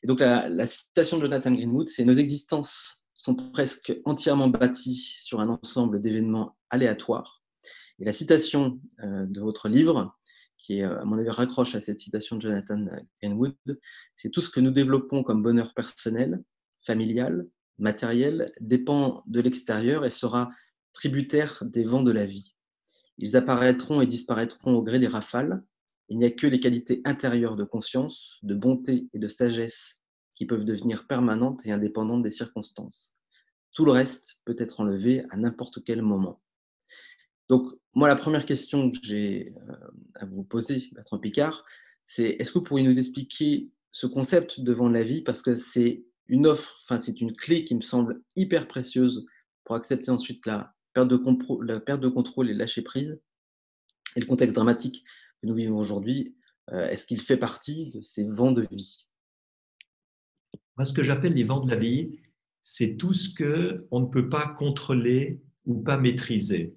Et donc, la citation de Jonathan Greenwood, c'est « Nos existences sont presque entièrement bâties sur un ensemble d'événements aléatoires ». Et la citation de votre livre, qui, à mon avis, raccroche à cette citation de Jonathan Greenwood, c'est « Tout ce que nous développons comme bonheur personnel, familial, matériel, dépend de l'extérieur et sera tributaire des vents de la vie. Ils apparaîtront et disparaîtront au gré des rafales. Il n'y a que les qualités intérieures de conscience, de bonté et de sagesse qui peuvent devenir permanentes et indépendantes des circonstances. Tout le reste peut être enlevé à n'importe quel moment. » Donc, moi, la première question que j'ai à vous poser, Bertrand Piccard, c'est est-ce que vous pourriez nous expliquer ce concept de vent de la vie, parce que c'est une offre, enfin, c'est une clé qui me semble hyper précieuse pour accepter ensuite la perte de contrôle et lâcher prise, et le contexte dramatique que nous vivons aujourd'hui, est-ce qu'il fait partie de ces vents de vie? Moi, ce que j'appelle les vents de la vie, c'est tout ce qu'on ne peut pas contrôler ou pas maîtriser.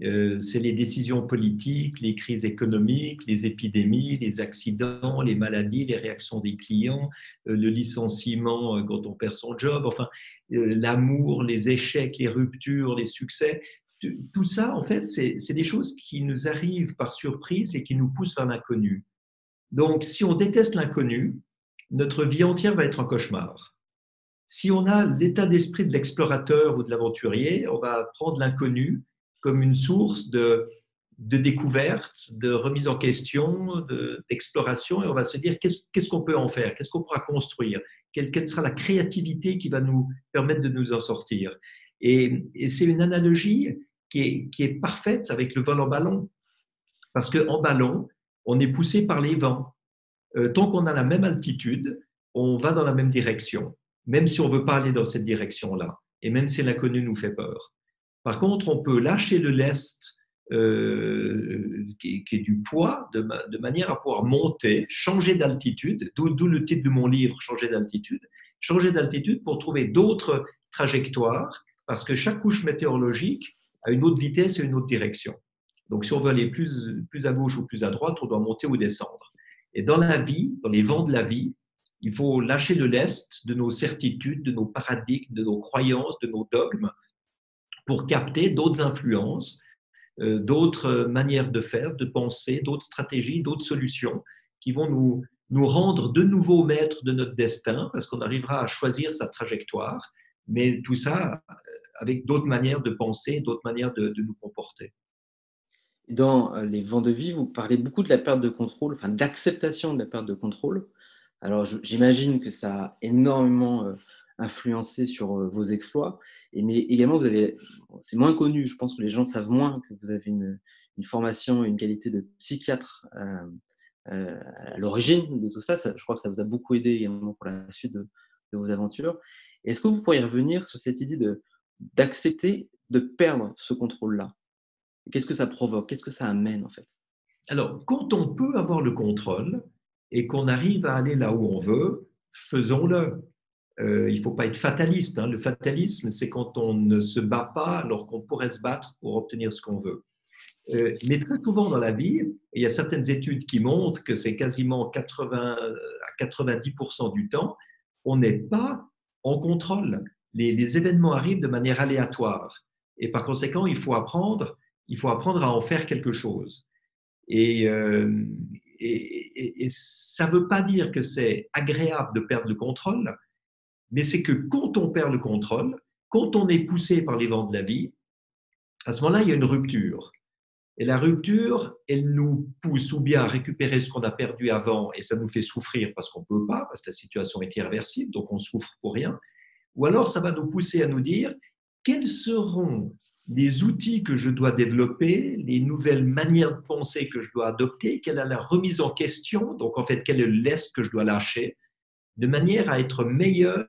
C'est les décisions politiques, les crises économiques, les épidémies, les accidents, les maladies, les réactions des clients, le licenciement quand on perd son job, enfin, l'amour, les échecs, les ruptures, les succès. Tout ça, en fait, c'est des choses qui nous arrivent par surprise et qui nous poussent vers l'inconnu. Donc, si on déteste l'inconnu, notre vie entière va être un cauchemar. Si on a l'état d'esprit de l'explorateur ou de l'aventurier, on va prendre l'inconnu comme une source de découverte, de remise en question, d'exploration, et on va se dire qu'est-ce qu'on peut en faire, qu'est-ce qu'on pourra construire, quelle sera la créativité qui va nous permettre de nous en sortir. Et c'est une analogie qui est parfaite avec le vol en ballon, parce qu'en ballon, on est poussé par les vents. Tant qu'on a la même altitude, on va dans la même direction, même si on ne veut pas aller dans cette direction-là, et même si l'inconnu nous fait peur. Par contre, on peut lâcher le lest qui est du poids, de manière à pouvoir monter, changer d'altitude, d'où le titre de mon livre, changer d'altitude pour trouver d'autres trajectoires, parce que chaque couche météorologique a une autre vitesse et une autre direction. Donc, si on veut aller plus à gauche ou plus à droite, on doit monter ou descendre. Et dans la vie, dans les vents de la vie, il faut lâcher le lest de nos certitudes, de nos paradigmes, de nos croyances, de nos dogmes, pour capter d'autres influences, d'autres manières de faire, de penser, d'autres stratégies, d'autres solutions qui vont nous rendre de nouveau maîtres de notre destin, parce qu'on arrivera à choisir sa trajectoire, mais tout ça avec d'autres manières de penser, d'autres manières de nous comporter. Dans les vents de vie, vous parlez beaucoup de la perte de contrôle, enfin d'acceptation de la perte de contrôle. Alors j'imagine que ça a énormément influencé sur vos exploits, mais également c'est moins connu, je pense que les gens savent moins que vous avez une formation, une qualité de psychiatre à l'origine de tout ça. Je crois que ça vous a beaucoup aidé également pour la suite de vos aventures. Est-ce que vous pourriez revenir sur cette idée d'accepter de perdre ce contrôle-là? Qu'est-ce que ça provoque? Qu'est-ce que ça amène en fait? Alors, quand on peut avoir le contrôle et qu'on arrive à aller là où on veut, faisons-le. Il ne faut pas être fataliste, hein. Le fatalisme, c'est quand on ne se bat pas alors qu'on pourrait se battre pour obtenir ce qu'on veut. Mais très souvent dans la vie, et il y a certaines études qui montrent que c'est quasiment 80 à 90% du temps, on n'est pas en contrôle. Les événements arrivent de manière aléatoire. Et par conséquent, il faut apprendre à en faire quelque chose. Et, euh, et ça ne veut pas dire que c'est agréable de perdre le contrôle, mais c'est que quand on perd le contrôle, quand on est poussé par les vents de la vie, à ce moment-là, il y a une rupture. Et la rupture, elle nous pousse ou bien à récupérer ce qu'on a perdu avant, et ça nous fait souffrir parce qu'on ne peut pas, parce que la situation est irréversible, donc on souffre pour rien. Ou alors, ça va nous pousser à nous dire quels seront les outils que je dois développer, les nouvelles manières de penser que je dois adopter, quelle est la remise en question, donc en fait, quel est le lest que je dois lâcher, de manière à être meilleur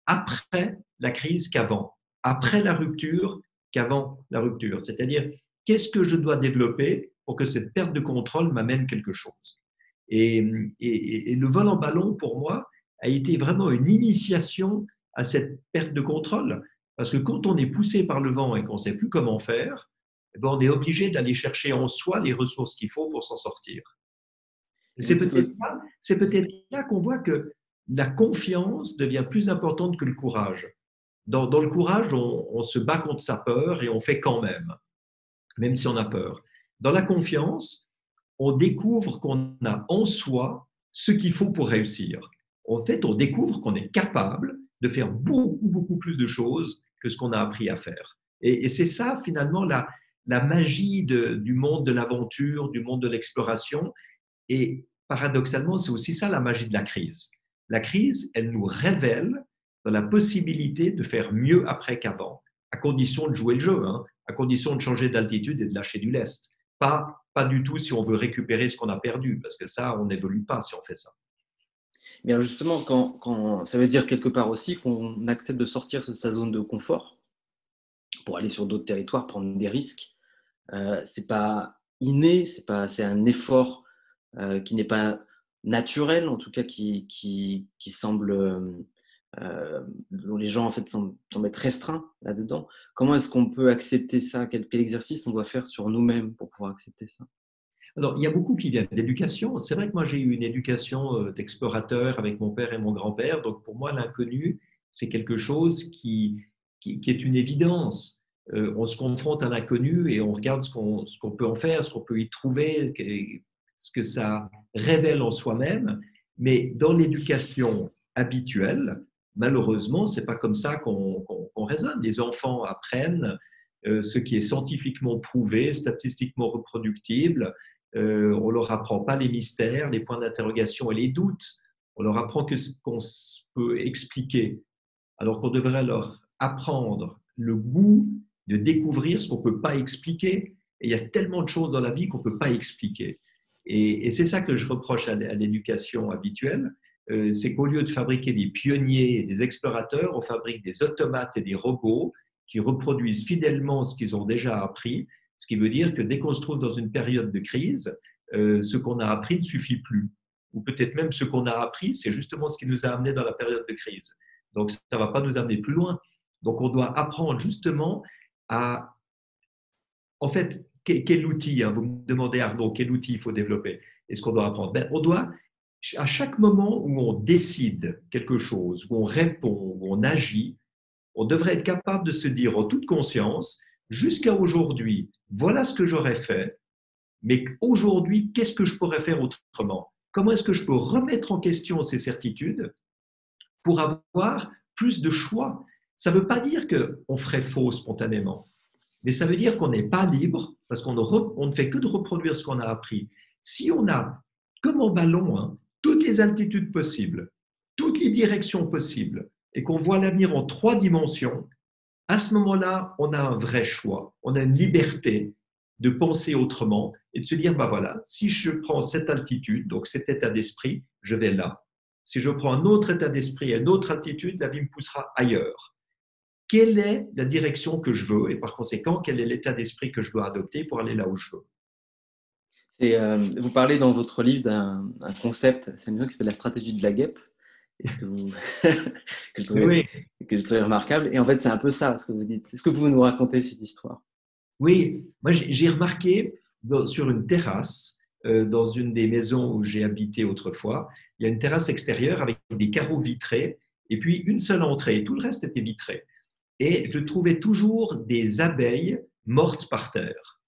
après la crise qu'avant, après la rupture qu'avant la rupture. C'est-à-dire, qu'est-ce que je dois développer pour que cette perte de contrôle m'amène quelque chose. Et le vol en ballon, pour moi, a été vraiment une initiation à cette perte de contrôle. Parce que quand on est poussé par le vent et qu'on ne sait plus comment faire, eh ben on est obligé d'aller chercher en soi les ressources qu'il faut pour s'en sortir. Et donc, C'est peut-être là qu'on voit que la confiance devient plus importante que le courage. Dans le courage, on se bat contre sa peur et on fait quand même si on a peur. Dans la confiance, on découvre qu'on a en soi ce qu'il faut pour réussir. En fait, on découvre qu'on est capable de faire beaucoup, beaucoup plus de choses que ce qu'on a appris à faire. Et c'est ça, finalement, la magie du monde de l'aventure, du monde de l'exploration. Et paradoxalement, c'est aussi ça la magie de la crise. La crise, elle nous révèle la possibilité de faire mieux après qu'avant, à condition de jouer le jeu, hein, à condition de changer d'altitude et de lâcher du lest. Pas du tout si on veut récupérer ce qu'on a perdu, parce que ça, on n'évolue pas si on fait ça. Bien justement, ça veut dire quelque part aussi qu'on accepte de sortir de sa zone de confort pour aller sur d'autres territoires, prendre des risques. C'est pas inné, c'est un effort qui n'est pas naturel, en tout cas qui semble dont les gens en fait semblent être restreints là-dedans. Comment est-ce qu'on peut accepter ça? Quel exercice on doit faire sur nous-mêmes pour pouvoir accepter ça? Alors, il y a beaucoup qui viennent d'éducation. C'est vrai que moi, j'ai eu une éducation d'explorateur avec mon père et mon grand-père. Donc, pour moi, l'inconnu, c'est quelque chose qui est une évidence. On se confronte à l'inconnu et on regarde ce qu'on peut en faire, ce qu'on peut y trouver, ce que ça révèle en soi-même. Mais dans l'éducation habituelle, malheureusement, ce n'est pas comme ça qu'on raisonne. Les enfants apprennent ce qui est scientifiquement prouvé, statistiquement reproductible. On ne leur apprend pas les mystères, les points d'interrogation et les doutes. On leur apprend que ce qu'on peut expliquer, alors qu'on devrait leur apprendre le goût de découvrir ce qu'on ne peut pas expliquer. Et il y a tellement de choses dans la vie qu'on ne peut pas expliquer. Et c'est ça que je reproche à l'éducation habituelle, c'est qu'au lieu de fabriquer des pionniers et des explorateurs, on fabrique des automates et des robots qui reproduisent fidèlement ce qu'ils ont déjà appris, ce qui veut dire que dès qu'on se trouve dans une période de crise, ce qu'on a appris ne suffit plus. Ou peut-être même ce qu'on a appris, c'est justement ce qui nous a amené dans la période de crise. Donc, ça ne va pas nous amener plus loin. Donc, on doit apprendre justement à… En fait, quel outil, hein, vous me demandez, Arnaud, quel outil il faut développer? Est-ce qu'on doit apprendre? On doit, à chaque moment où on décide quelque chose, où on répond, où on agit, on devrait être capable de se dire en toute conscience, jusqu'à aujourd'hui, voilà ce que j'aurais fait, mais aujourd'hui, qu'est-ce que je pourrais faire autrement? Comment est-ce que je peux remettre en question ces certitudes pour avoir plus de choix? Ça ne veut pas dire qu'on ferait faux spontanément, mais ça veut dire qu'on n'est pas libre parce qu'on ne fait que de reproduire ce qu'on a appris. Si on a, comme en ballon, hein, toutes les altitudes possibles, toutes les directions possibles, et qu'on voit l'avenir en 3 dimensions, à ce moment-là, on a un vrai choix, on a une liberté de penser autrement et de se dire, ben voilà, si je prends cette altitude, donc cet état d'esprit, je vais là. Si je prends un autre état d'esprit et une autre altitude, la vie me poussera ailleurs. Quelle est la direction que je veux et par conséquent, quel est l'état d'esprit que je dois adopter pour aller là où je veux? Vous parlez dans votre livre d'un concept, c'est qui s'appelle la stratégie de la guêpe. Est-ce que vous que Oui, je trouvais remarquable. Et en fait, c'est un peu ça ce que vous dites. Est-ce que vous pouvez nous raconter cette histoire? oui. Moi j'ai remarqué sur une terrasse, dans une des maisons où j'ai habité autrefois, il y a une terrasse extérieure avec des carreaux vitrés et puis une seule entrée. Tout le reste était vitré. Et je trouvais toujours des abeilles mortes par terre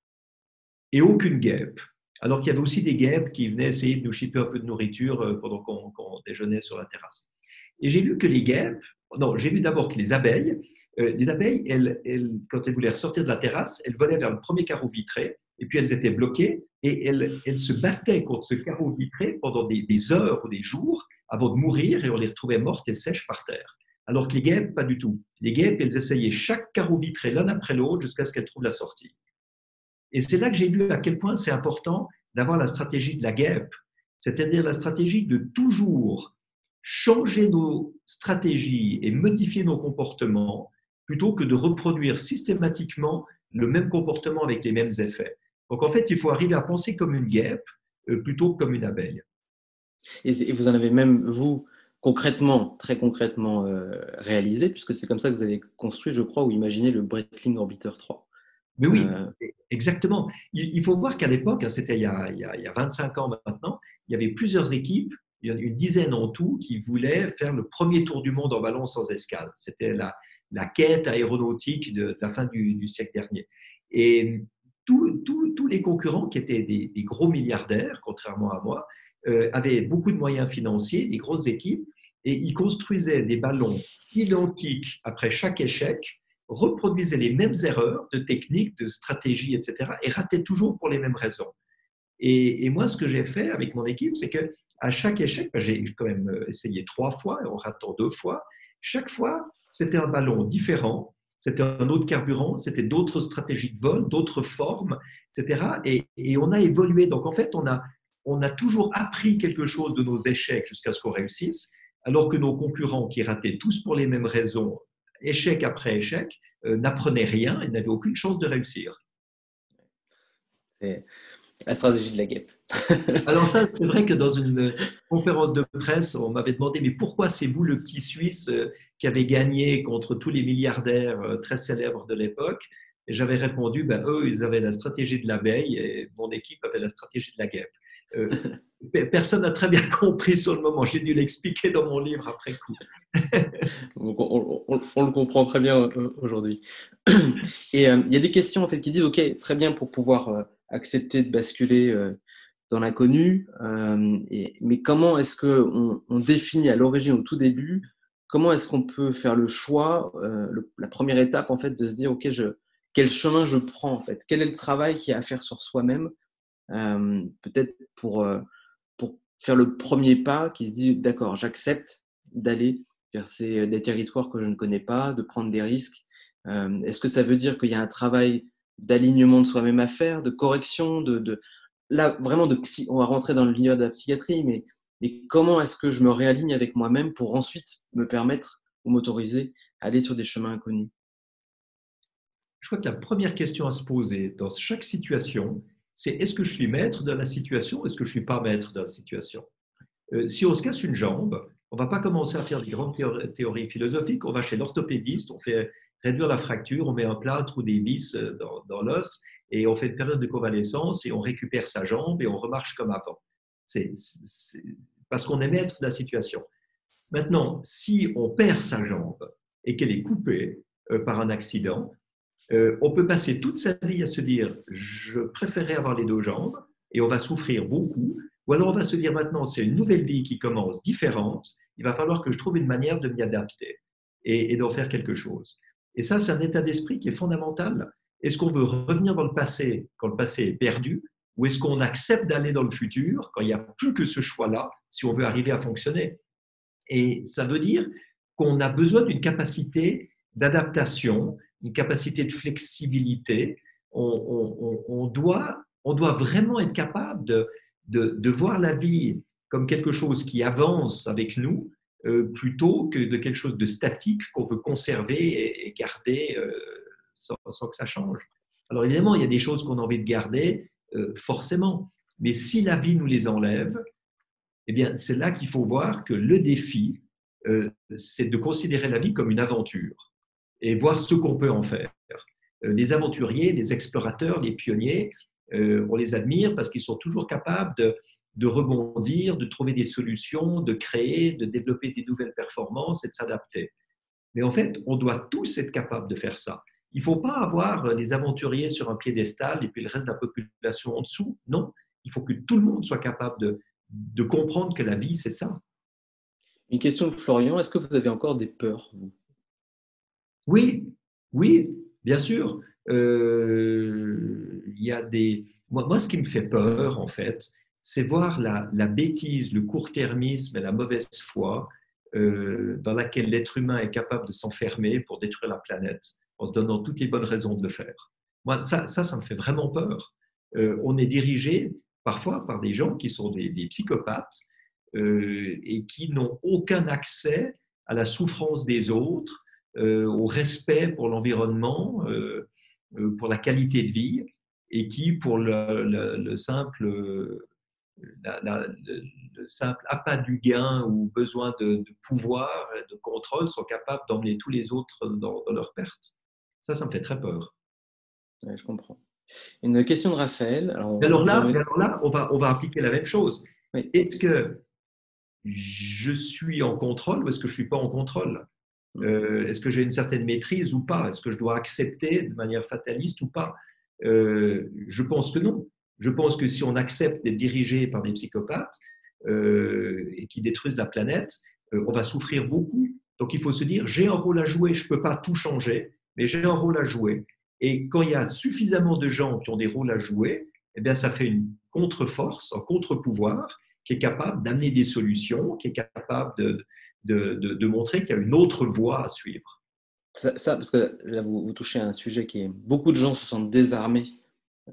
et aucune guêpe. Alors qu'il y avait aussi des guêpes qui venaient essayer de nous chipper un peu de nourriture pendant qu'on déjeunait sur la terrasse. Et j'ai vu que les guêpes, non, j'ai vu d'abord que les abeilles, quand elles voulaient ressortir de la terrasse, elles volaient vers le premier carreau vitré, et puis elles étaient bloquées, et elles se battaient contre ce carreau vitré pendant des heures ou des jours avant de mourir, et on les retrouvait mortes et sèches par terre. Alors que les guêpes, pas du tout. Les guêpes, elles essayaient chaque carreau vitré l'un après l'autre jusqu'à ce qu'elles trouvent la sortie. Et c'est là que j'ai vu à quel point c'est important d'avoir la stratégie de la guêpe, c'est-à-dire la stratégie de toujours changer nos stratégies et modifier nos comportements plutôt que de reproduire systématiquement le même comportement avec les mêmes effets. Donc en fait, il faut arriver à penser comme une guêpe plutôt que comme une abeille. Et vous en avez même, vous, concrètement, très concrètement réalisé, puisque c'est comme ça que vous avez construit, je crois, ou imaginé le Breitling Orbiter 3. Mais oui, exactement. Il faut voir qu'à l'époque, c'était il y a 25 ans maintenant, il y avait plusieurs équipes il y en a une dizaine en tout qui voulaient faire le premier tour du monde en ballon sans escale. C'était la quête aéronautique de la fin du siècle dernier. Et tous les concurrents qui étaient des gros milliardaires, contrairement à moi, avaient beaucoup de moyens financiers, des grosses équipes, et ils construisaient des ballons identiques après chaque échec, reproduisaient les mêmes erreurs de technique, de stratégie, etc., et rataient toujours pour les mêmes raisons. Et moi, ce que j'ai fait avec mon équipe, c'est que à chaque échec, j'ai quand même essayé 3 fois, en ratant 2 fois. Chaque fois, c'était un ballon différent, c'était un autre carburant, c'était d'autres stratégies de vol, d'autres formes, etc. Et on a évolué. Donc, en fait, on a toujours appris quelque chose de nos échecs jusqu'à ce qu'on réussisse, alors que nos concurrents qui rataient tous pour les mêmes raisons, échec après échec, n'apprenaient rien et n'avaient aucune chance de réussir. C'est la stratégie de la guêpe. Alors ça, c'est vrai que dans une conférence de presse, on m'avait demandé, mais pourquoi c'est vous le petit Suisse qui avez gagné contre tous les milliardaires très célèbres de l'époque? Et j'avais répondu, ben, eux, ils avaient la stratégie de l'abeille et mon équipe avait la stratégie de la guêpe. Personne n'a très bien compris sur le moment. J'ai dû l'expliquer dans mon livre après coup. Donc, on le comprend très bien aujourd'hui. Et il y a des questions en fait, qui disent, OK, très bien pour pouvoir accepter de basculer dans l'inconnu, mais comment est-ce qu'on définit à l'origine, au tout début, comment est-ce qu'on peut faire le choix, la première étape en fait, de se dire, OK, quel chemin je prends en fait? Quel est le travail qu'il y a à faire sur soi-même, peut-être pour faire le premier pas qui se dit, d'accord, j'accepte d'aller vers des territoires que je ne connais pas, de prendre des risques. Est-ce que ça veut dire qu'il y a un travail d'alignement de soi-même à faire, de correction, là vraiment on va rentrer dans l'univers de la psychiatrie, mais comment est-ce que je me réaligne avec moi-même pour ensuite me permettre ou m'autoriser à aller sur des chemins inconnus? Je crois que la première question à se poser dans chaque situation, c'est est-ce que je suis maître de la situation ou est-ce que je ne suis pas maître de la situation? Si on se casse une jambe, on ne va pas commencer à faire des grandes théories philosophiques, on va chez l'orthopédiste, on fait réduire la fracture, on met un plâtre ou des vis dans l'os et on fait une période de convalescence et on récupère sa jambe et on remarche comme avant. C'est parce qu'on est maître de la situation. Maintenant, si on perd sa jambe et qu'elle est coupée par un accident, on peut passer toute sa vie à se dire je préférerais avoir les 2 jambes et on va souffrir beaucoup. Ou alors on va se dire maintenant c'est une nouvelle vie qui commence différente, il va falloir que je trouve une manière de m'y adapter et d'en faire quelque chose. Et ça, c'est un état d'esprit qui est fondamental. Est-ce qu'on veut revenir dans le passé quand le passé est perdu ou est-ce qu'on accepte d'aller dans le futur quand il n'y a plus que ce choix-là si on veut arriver à fonctionner? Et ça veut dire qu'on a besoin d'une capacité d'adaptation, une capacité de flexibilité. On doit vraiment être capable de voir la vie comme quelque chose qui avance avec nous plutôt que de quelque chose de statique qu'on veut conserver et garder sans que ça change. Alors évidemment, il y a des choses qu'on a envie de garder, forcément, mais si la vie nous les enlève, eh bien, c'est là qu'il faut voir que le défi, c'est de considérer la vie comme une aventure et voir ce qu'on peut en faire. Les aventuriers, les explorateurs, les pionniers, on les admire parce qu'ils sont toujours capables de rebondir, de trouver des solutions, de créer, de développer des nouvelles performances et de s'adapter. Mais en fait, on doit tous être capables de faire ça. Il ne faut pas avoir les aventuriers sur un piédestal et puis le reste de la population en dessous. Non, il faut que tout le monde soit capable de comprendre que la vie, c'est ça. Une question de Florian, est-ce que vous avez encore des peurs, vous? Oui, oui, bien sûr. Il y a moi, ce qui me fait peur, en fait, c'est voir la bêtise, le court-termisme et la mauvaise foi dans laquelle l'être humain est capable de s'enfermer pour détruire la planète en se donnant toutes les bonnes raisons de le faire. Moi, ça me fait vraiment peur. On est dirigé parfois par des gens qui sont des psychopathes et qui n'ont aucun accès à la souffrance des autres, au respect pour l'environnement, pour la qualité de vie, et qui, pour le simple appât du gain ou besoin de pouvoir, de contrôle, sont capables d'emmener tous les autres dans leur perte. Ça me fait très peur. Ouais, je comprends. Une question de Raphaël. Alors, Mais alors on va là, revenir. on va appliquer la même chose. Oui. Est-ce que je suis en contrôle ou est-ce que je ne suis pas en contrôle? Est-ce que j'ai une certaine maîtrise ou pas? Est-ce que je dois accepter de manière fataliste ou pas? Je pense que non. Je pense que si on accepte d'être dirigé par des psychopathes et qui détruisent la planète, on va souffrir beaucoup. Donc il faut se dire, j'ai un rôle à jouer, je ne peux pas tout changer, mais j'ai un rôle à jouer. Et quand il y a suffisamment de gens qui ont des rôles à jouer, eh bien, ça fait une contre-force, un contre-pouvoir qui est capable d'amener des solutions, qui est capable de montrer qu'il y a une autre voie à suivre. Parce que là, vous touchez à un sujet qui est… Beaucoup de gens se sentent désarmés,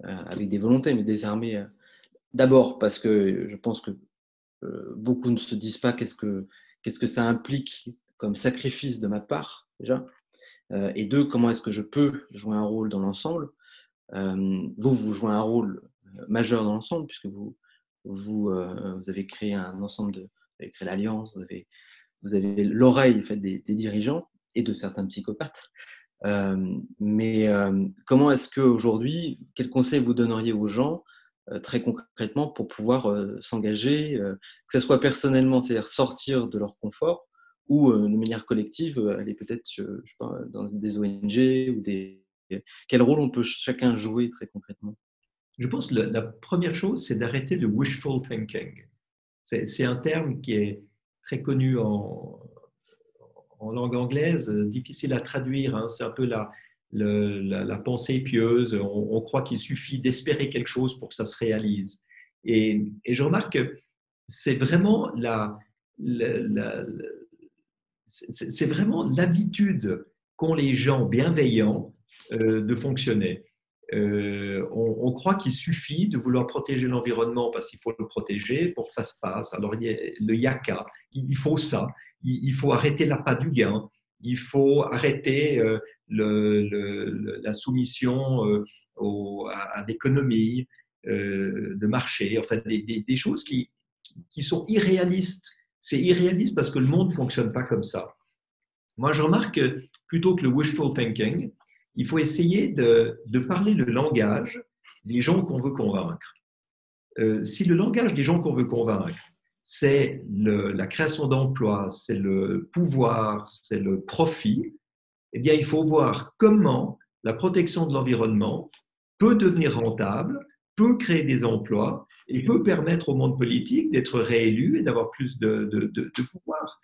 avec des volontés, mais désarmés d'abord parce que je pense que beaucoup ne se disent pas qu'est-ce que ça implique comme sacrifice de ma part, déjà. Et deux, comment est-ce que je peux jouer un rôle dans l'ensemble. Vous jouez un rôle majeur dans l'ensemble, puisque vous avez créé un ensemble vous avez créé l'Alliance, vous avez l'oreille des dirigeants et de certains psychopathes. Mais comment est-ce qu'aujourd'hui, quel conseil vous donneriez aux gens très concrètement pour pouvoir s'engager, que ce soit personnellement, c'est-à-dire sortir de leur confort, ou de manière collective, aller peut-être je sais pas, dans des ONG ou des… Quel rôle on peut chacun jouer très concrètement? Je pense que la première chose, c'est d'arrêter le wishful thinking. C'est un terme qui est très connu en langue anglaise, difficile à traduire. Hein. C'est un peu la pensée pieuse. On croit qu'il suffit d'espérer quelque chose pour que ça se réalise. Et je remarque que c'est vraiment c'est vraiment l'habitude qu'ont les gens bienveillants de fonctionner. On croit qu'il suffit de vouloir protéger l'environnement parce qu'il faut le protéger pour que ça se passe. Alors, il y a le yaka, il faut ça, il faut arrêter l'appât du gain, il faut arrêter la soumission à l'économie de marché, enfin des choses qui sont irréalistes. C'est irréaliste parce que le monde ne fonctionne pas comme ça. Moi, je remarque que plutôt que le wishful thinking, il faut essayer de parler le langage des gens qu'on veut convaincre. Si le langage des gens qu'on veut convaincre, c'est la création d'emplois, c'est le pouvoir, c'est le profit, eh bien, il faut voir comment la protection de l'environnement peut devenir rentable, peut créer des emplois et peut permettre au monde politique d'être réélu et d'avoir plus de pouvoir.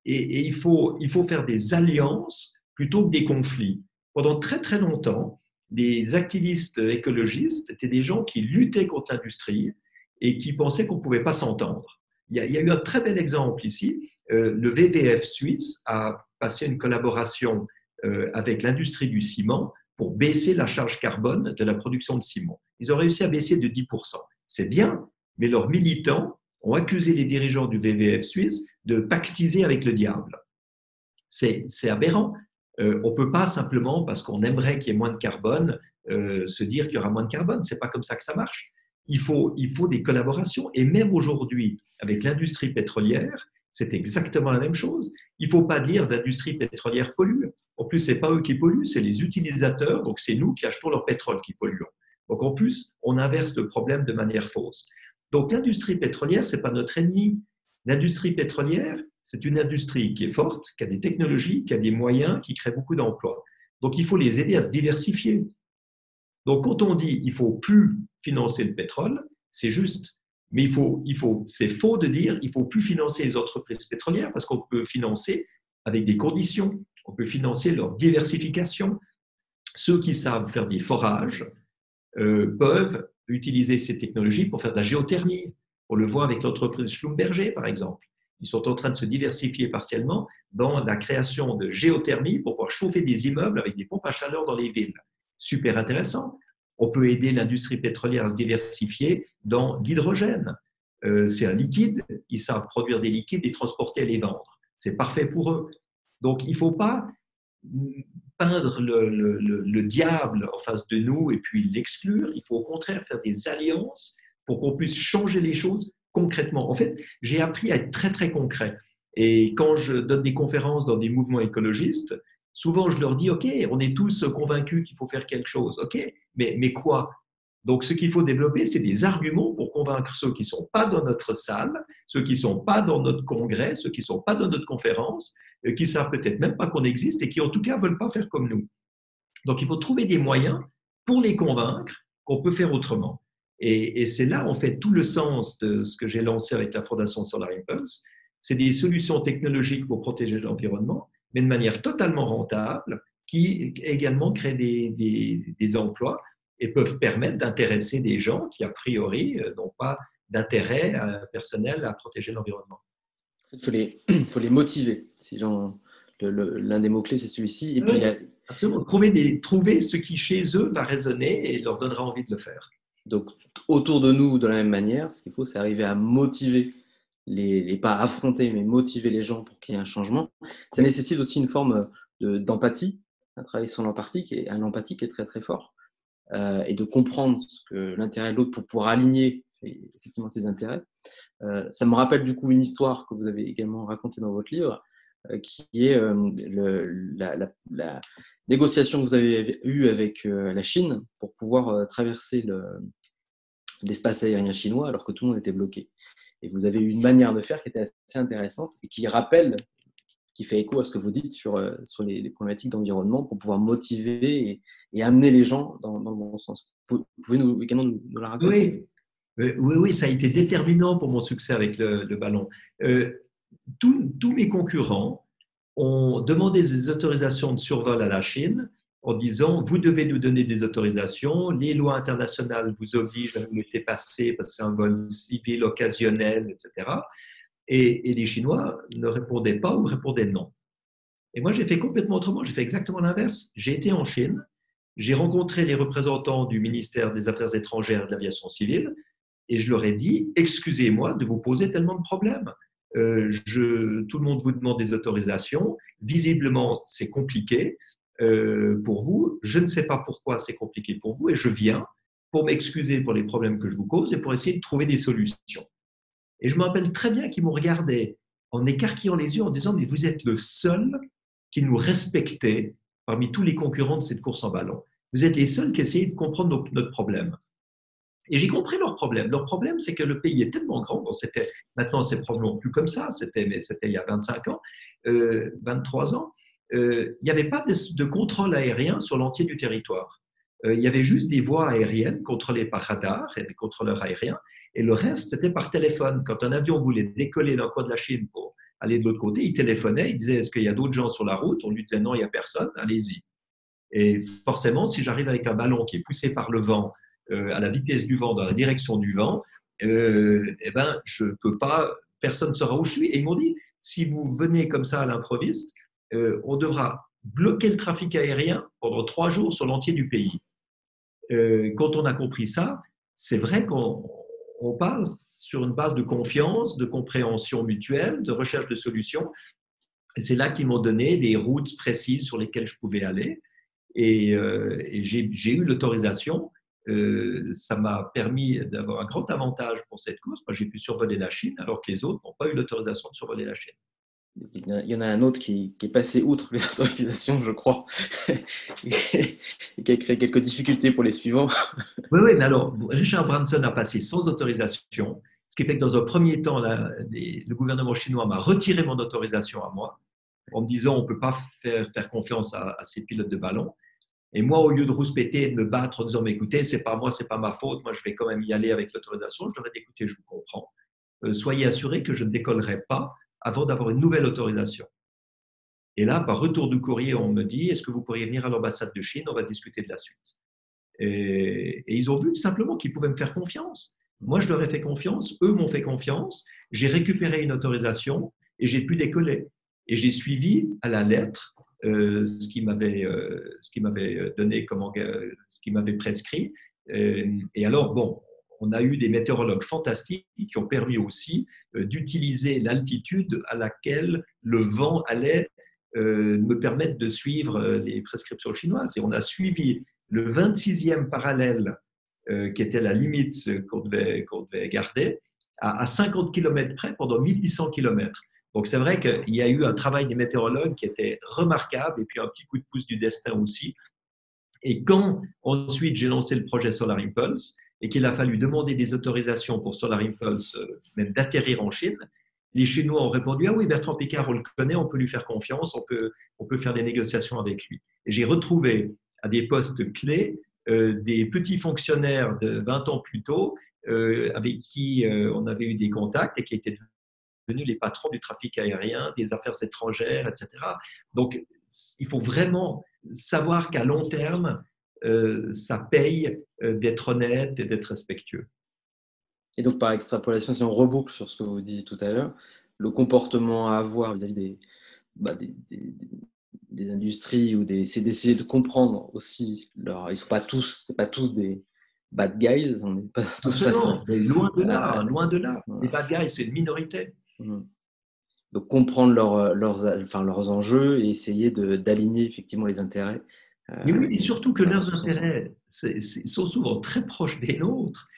Et il faut faire des alliances plutôt que des conflits. Pendant très très longtemps, les activistes écologistes étaient des gens qui luttaient contre l'industrie et qui pensaient qu'on ne pouvait pas s'entendre. Il y a eu un très bel exemple ici. Le WWF suisse a passé une collaboration avec l'industrie du ciment pour baisser la charge carbone de la production de ciment. Ils ont réussi à baisser de 10%. C'est bien, mais leurs militants ont accusé les dirigeants du WWF suisse de pactiser avec le diable. C'est aberrant. On ne peut pas simplement, parce qu'on aimerait qu'il y ait moins de carbone, se dire qu'il y aura moins de carbone. Ce n'est pas comme ça que ça marche. Il faut des collaborations. Et même aujourd'hui, avec l'industrie pétrolière, c'est exactement la même chose. Il ne faut pas dire que l'industrie pétrolière pollue. En plus, ce n'est pas eux qui polluent, c'est les utilisateurs. Donc, c'est nous qui achetons leur pétrole qui polluons. Donc, en plus, on inverse le problème de manière fausse. Donc, l'industrie pétrolière, ce n'est pas notre ennemi. L'industrie pétrolière, c'est une industrie qui est forte, qui a des technologies, qui a des moyens, qui crée beaucoup d'emplois. Donc, il faut les aider à se diversifier. Donc, quand on dit qu'il ne faut plus financer le pétrole, c'est juste. Mais c'est faux de dire qu'il ne faut plus financer les entreprises pétrolières parce qu'on peut financer avec des conditions. On peut financer leur diversification. Ceux qui savent faire des forages peuvent utiliser ces technologies pour faire de la géothermie. On le voit avec l'entreprise Schlumberger, par exemple. Ils sont en train de se diversifier partiellement dans la création de géothermie pour pouvoir chauffer des immeubles avec des pompes à chaleur dans les villes. Super intéressant. On peut aider l'industrie pétrolière à se diversifier dans l'hydrogène. C'est un liquide, ils savent produire des liquides, les transporter et les vendre. C'est parfait pour eux. Donc, il ne faut pas peindre le diable en face de nous et puis l'exclure. Il faut au contraire faire des alliances pour qu'on puisse changer les choses concrètement. En fait, j'ai appris à être très, très concret. Et quand je donne des conférences dans des mouvements écologistes, souvent je leur dis, OK, on est tous convaincus qu'il faut faire quelque chose. OK, mais quoi? Donc, ce qu'il faut développer, c'est des arguments pour convaincre ceux qui ne sont pas dans notre salle, ceux qui ne sont pas dans notre congrès, ceux qui ne sont pas dans notre conférence, qui ne savent peut-être même pas qu'on existe et qui en tout cas ne veulent pas faire comme nous. Donc il faut trouver des moyens pour les convaincre qu'on peut faire autrement. Et c'est là en fait tout le sens de ce que j'ai lancé avec la Fondation Solar Impulse. C'est des solutions technologiques pour protéger l'environnement, mais de manière totalement rentable, qui également créent des emplois et peuvent permettre d'intéresser des gens qui, a priori, n'ont pas d'intérêt personnel à protéger l'environnement. Il faut les motiver. Si l'un des mots-clés, c'est celui-ci. Et oui, puis, absolument. Trouver ce qui, chez eux, va résonner et leur donnera envie de le faire. Donc, autour de nous, de la même manière, ce qu'il faut, c'est arriver à motiver pas affronter, mais motiver les gens pour qu'il y ait un changement. Ça nécessite aussi une forme d'empathie, un travail sur l'empathie, qui est très, très fort, et de comprendre l'intérêt de l'autre pour pouvoir aligner effectivement ses intérêts. Ça me rappelle du coup une histoire que vous avez également racontée dans votre livre, qui est la négociation que vous avez eue avec la Chine pour pouvoir traverser l'espace aérien chinois alors que tout le monde était bloqué. Et vous avez eu une manière de faire qui était assez intéressante et qui fait écho à ce que vous dites sur les problématiques d'environnement pour pouvoir motiver et amener les gens dans le bon sens. Vous pouvez également nous la raconter? Oui, ça a été déterminant pour mon succès avec le ballon. Tous mes concurrents ont demandé des autorisations de survol à la Chine en disant « Vous devez nous donner des autorisations, les lois internationales vous obligent à nous laisser passer parce que c'est un vol civil occasionnel, etc. » Et les Chinois ne répondaient pas ou répondaient non. Et moi, j'ai fait complètement autrement, j'ai fait exactement l'inverse. J'ai été en Chine, j'ai rencontré les représentants du ministère des Affaires étrangères et de l'aviation civile et je leur ai dit « Excusez-moi de vous poser tellement de problèmes. Tout le monde vous demande des autorisations. Visiblement, c'est compliqué pour vous. Je ne sais pas pourquoi c'est compliqué pour vous et je viens pour m'excuser pour les problèmes que je vous cause et pour essayer de trouver des solutions. » Et je me rappelle très bien qu'ils m'ont regardé en écarquillant les yeux en disant « Mais vous êtes le seul qui nous respectait parmi tous les concurrents de cette course en ballon. Vous êtes les seuls qui essayaient de comprendre notre problème. » Et j'ai compris leur problème. Leur problème, c'est que le pays est tellement grand. Bon, maintenant, c'est probablement plus comme ça. Mais c'était il y a 25 ans, 23 ans. Il n'y avait pas de contrôle aérien sur l'entier du territoire. Il y avait juste des voies aériennes contrôlées par radar et des contrôleurs aériens. Et le reste, c'était par téléphone. Quand un avion voulait décoller d'un coin de la Chine pour aller de l'autre côté, il téléphonait, il disait « Est-ce qu'il y a d'autres gens sur la route ?» On lui disait « Non, il n'y a personne, allez-y. » Et forcément, si j'arrive avec un ballon qui est poussé par le vent, à la vitesse du vent, dans la direction du vent, je peux pas, personne ne saura où je suis. Et ils m'ont dit, si vous venez comme ça à l'improviste, on devra bloquer le trafic aérien pendant 3 jours sur l'entier du pays. Quand on a compris ça, c'est vrai qu'on parle sur une base de confiance, de compréhension mutuelle, de recherche de solutions. Et c'est là qu'ils m'ont donné des routes précises sur lesquelles je pouvais aller. Et j'ai eu l'autorisation. Ça m'a permis d'avoir un grand avantage pour cette course. Moi, j'ai pu survoler la Chine alors que les autres n'ont pas eu l'autorisation de survoler la Chine. Il y en a un autre qui est passé outre les autorisations, je crois, et qui a créé quelques difficultés pour les suivants. Oui, mais alors, Richard Branson a passé sans autorisation, ce qui fait que dans un premier temps, le gouvernement chinois m'a retiré mon autorisation à moi, en me disant on ne peut pas faire confiance à ces pilotes de ballon. Et moi, au lieu de rouspéter et de me battre en disant « Mais écoutez, c'est pas moi, c'est pas ma faute, moi je vais quand même y aller avec l'autorisation », je leur ai dit « Écoutez, je vous comprends. Soyez assurés que je ne décollerai pas avant d'avoir une nouvelle autorisation. » Et là, par retour du courrier, on me dit « Est-ce que vous pourriez venir à l'ambassade de Chine? On va discuter de la suite. » Et ils ont vu simplement qu'ils pouvaient me faire confiance. Moi, je leur ai fait confiance, eux m'ont fait confiance, j'ai récupéré une autorisation et j'ai pu décoller. Et j'ai suivi à la lettre ce qui m'avait donné, ce qui m'avait prescrit. Et alors, bon, on a eu des météorologues fantastiques qui ont permis aussi d'utiliser l'altitude à laquelle le vent allait me permettre de suivre les prescriptions chinoises. Et on a suivi le 26e parallèle, qui était la limite qu'on devait garder, à 50 km près pendant 1800 km. Donc, c'est vrai qu'il y a eu un travail des météorologues qui était remarquable et puis un petit coup de pouce du destin aussi. Et quand ensuite j'ai lancé le projet Solar Impulse, et qu'il a fallu demander des autorisations pour Solar Impulse, même d'atterrir en Chine, les Chinois ont répondu « Ah oui, Bertrand Piccard, on le connaît, on peut lui faire confiance, on peut faire des négociations avec lui. » Et j'ai retrouvé à des postes clés des petits fonctionnaires de 20 ans plus tôt avec qui on avait eu des contacts et qui étaient devenus les patrons du trafic aérien, des affaires étrangères, etc. Donc, il faut vraiment savoir qu'à long terme, ça paye d'être honnête et d'être respectueux. Et donc, par extrapolation, si on reboucle sur ce que vous disiez tout à l'heure, le comportement à avoir vis-à-vis des industries c'est d'essayer de comprendre aussi ils sont pas tous, c'est pas tous des bad guys, on n'est pas tous face à… Mais loin de là, loin de là. Les bad guys, c'est une minorité. Donc, comprendre leurs enjeux et essayer d'aligner effectivement les intérêts. Mais oui, et surtout que leurs intérêts sont souvent très proches des nôtres.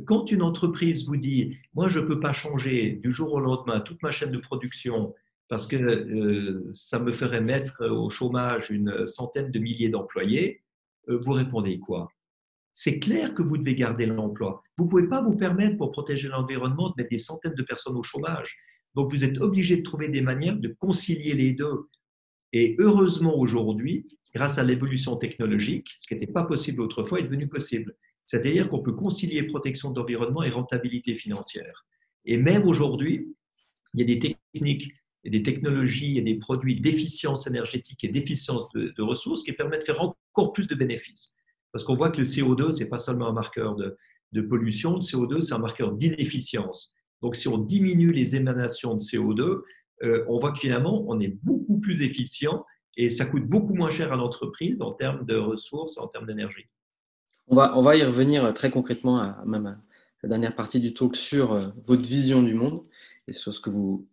Quand une entreprise vous dit « Moi, je ne peux pas changer du jour au lendemain toute ma chaîne de production parce que ça me ferait mettre au chômage une centaine de milliers d'employés », vous répondez quoi? C'est clair que vous devez garder l'emploi. Vous ne pouvez pas vous permettre, pour protéger l'environnement, de mettre des centaines de personnes au chômage. Donc, vous êtes obligé de trouver des manières de concilier les deux. Et heureusement, aujourd'hui, grâce à l'évolution technologique, ce qui n'était pas possible autrefois est devenu possible. C'est-à-dire qu'on peut concilier protection de l'environnement et rentabilité financière. Et même aujourd'hui, il y a des techniques, et des technologies et des produits d'efficience énergétique et d'efficience de ressources qui permettent de faire encore plus de bénéfices. Parce qu'on voit que le CO2, ce n'est pas seulement un marqueur de pollution, le CO2, c'est un marqueur d'inefficience. Donc, si on diminue les émanations de CO2, on voit que finalement, on est beaucoup plus efficient et ça coûte beaucoup moins cher à l'entreprise en termes de ressources, en termes d'énergie. On va y revenir très concrètement même à la dernière partie du talk sur votre vision du monde et sur ce que vous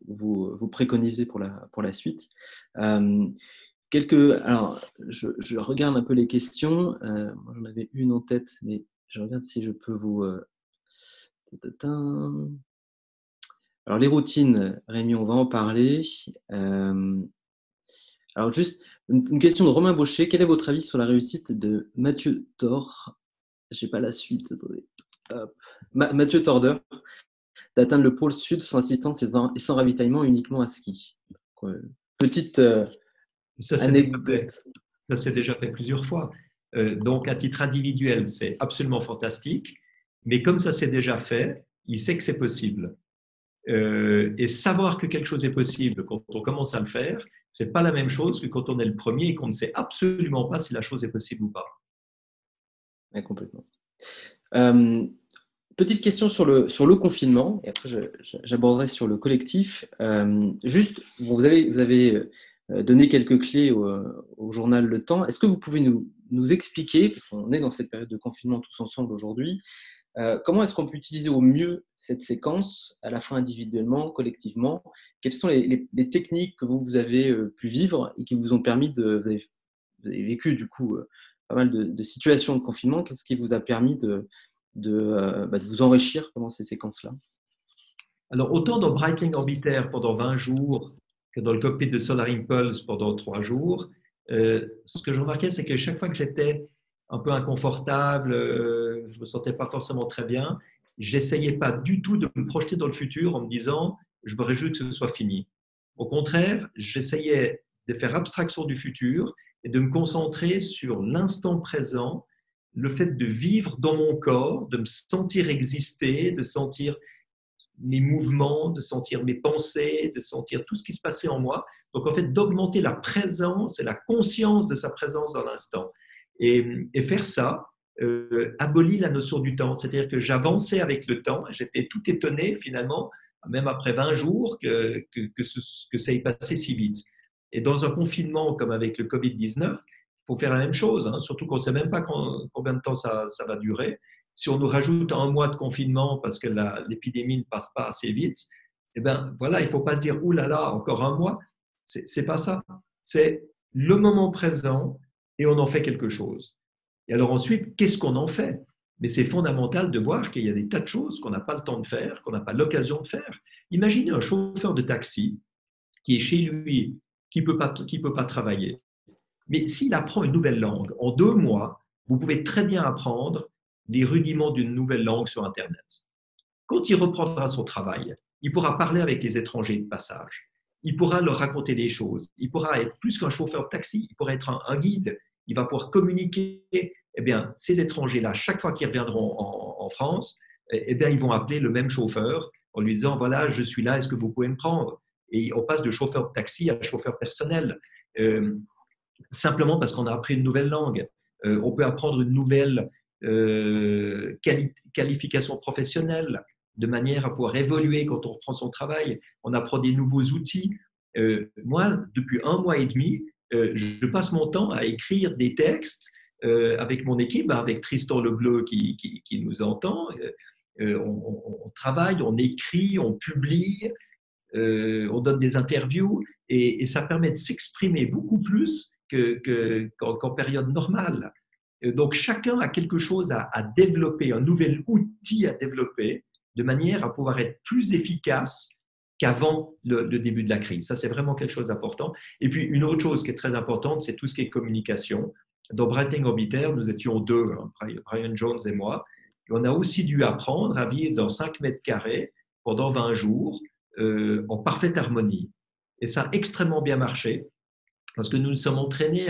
préconisez pour la suite. Alors, je regarde un peu les questions. Moi, j'en avais une en tête, mais je regarde si je peux vous… Alors, les routines, Rémi, on va en parler. Alors, juste une question de Romain Baucher. Quel est votre avis sur la réussite de Mathieu Thor? Je n'ai pas la suite. Attendez. Mathieu Torder d'atteindre le pôle sud sans assistance et sans ravitaillement, uniquement à ski. Petite anecdote. Ça s'est déjà fait plusieurs fois. Donc, à titre individuel, c'est absolument fantastique. Mais comme ça s'est déjà fait, il sait que c'est possible. Et savoir que quelque chose est possible quand on commence à le faire, ce n'est pas la même chose que quand on est le premier et qu'on ne sait absolument pas si la chose est possible ou pas. Ouais, complètement. Petite question sur le confinement, et après j'aborderai sur le collectif. Juste, vous avez donné quelques clés au journal Le Temps. Est-ce que vous pouvez nous expliquer, parce qu'on est dans cette période de confinement tous ensemble aujourd'hui, comment est-ce qu'on peut utiliser au mieux cette séquence, à la fois individuellement, collectivement? Quelles sont les techniques que vous avez pu vivre et qui vous ont permis vous avez vécu du coup pas mal de situations de confinement. Qu'est-ce qui vous a permis de vous enrichir pendant ces séquences-là? Alors, autant dans Breitling Orbiter pendant 20 jours que dans le cockpit de Solar Impulse pendant 3 jours, ce que je remarquais, c'est que chaque fois que j'étais un peu inconfortable, je ne me sentais pas forcément très bien, j'essayais pas du tout de me projeter dans le futur en me disant « je me réjouis que ce soit fini ». Au contraire, j'essayais de faire abstraction du futur et de me concentrer sur l'instant présent, le fait de vivre dans mon corps, de me sentir exister, de sentir mes mouvements, de sentir mes pensées, de sentir tout ce qui se passait en moi. Donc, en fait, d'augmenter la présence et la conscience de sa présence dans l'instant. Et faire ça abolit la notion du temps. C'est-à-dire que j'avançais avec le temps. J'étais tout étonné, finalement, même après 20 jours, que ça ait passé si vite. Et dans un confinement comme avec le Covid-19, il faut faire la même chose, hein, surtout qu'on ne sait même pas combien de temps ça va durer. Si on nous rajoute 1 mois de confinement parce que l'épidémie ne passe pas assez vite, eh ben voilà, il ne faut pas se dire « Ouh là là, encore 1 mois ». Ce n'est pas ça. C'est le moment présent et on en fait quelque chose. Et alors ensuite, qu'est-ce qu'on en fait? Mais c'est fondamental de voir qu'il y a des tas de choses qu'on n'a pas le temps de faire, qu'on n'a pas l'occasion de faire. Imaginez un chauffeur de taxi qui est chez lui, qui ne peut pas travailler. Mais s'il apprend une nouvelle langue, en 2 mois, vous pouvez très bien apprendre les rudiments d'une nouvelle langue sur Internet. Quand il reprendra son travail, il pourra parler avec les étrangers de passage. Il pourra leur raconter des choses. Il pourra être plus qu'un chauffeur de taxi. Il pourra être un guide. Il va pouvoir communiquer. Eh bien, ces étrangers-là, chaque fois qu'ils reviendront en France, eh bien, ils vont appeler le même chauffeur en lui disant, voilà, je suis là, est-ce que vous pouvez me prendre? Et on passe de chauffeur de taxi à chauffeur personnel, simplement parce qu'on a appris une nouvelle langue. On peut apprendre une nouvelle qualification professionnelle de manière à pouvoir évoluer quand on reprend son travail. On apprend des nouveaux outils. Moi, depuis 1 mois et demi, je passe mon temps à écrire des textes avec mon équipe, avec Tristan Lebleu qui nous entend. On travaille, on écrit, on publie, on donne des interviews et ça permet de s'exprimer beaucoup plus qu'en période normale. Donc, chacun a quelque chose à développer, un nouvel outil à développer de manière à pouvoir être plus efficace qu'avant le début de la crise. Ça, c'est vraiment quelque chose d'important. Et puis, une autre chose qui est très importante, c'est tout ce qui est communication. Dans Breitling Orbiter, nous étions deux, Brian Jones et moi, et on a aussi dû apprendre à vivre dans 5 mètres carrés pendant 20 jours en parfaite harmonie. Et ça a extrêmement bien marché parce que nous nous sommes entraînés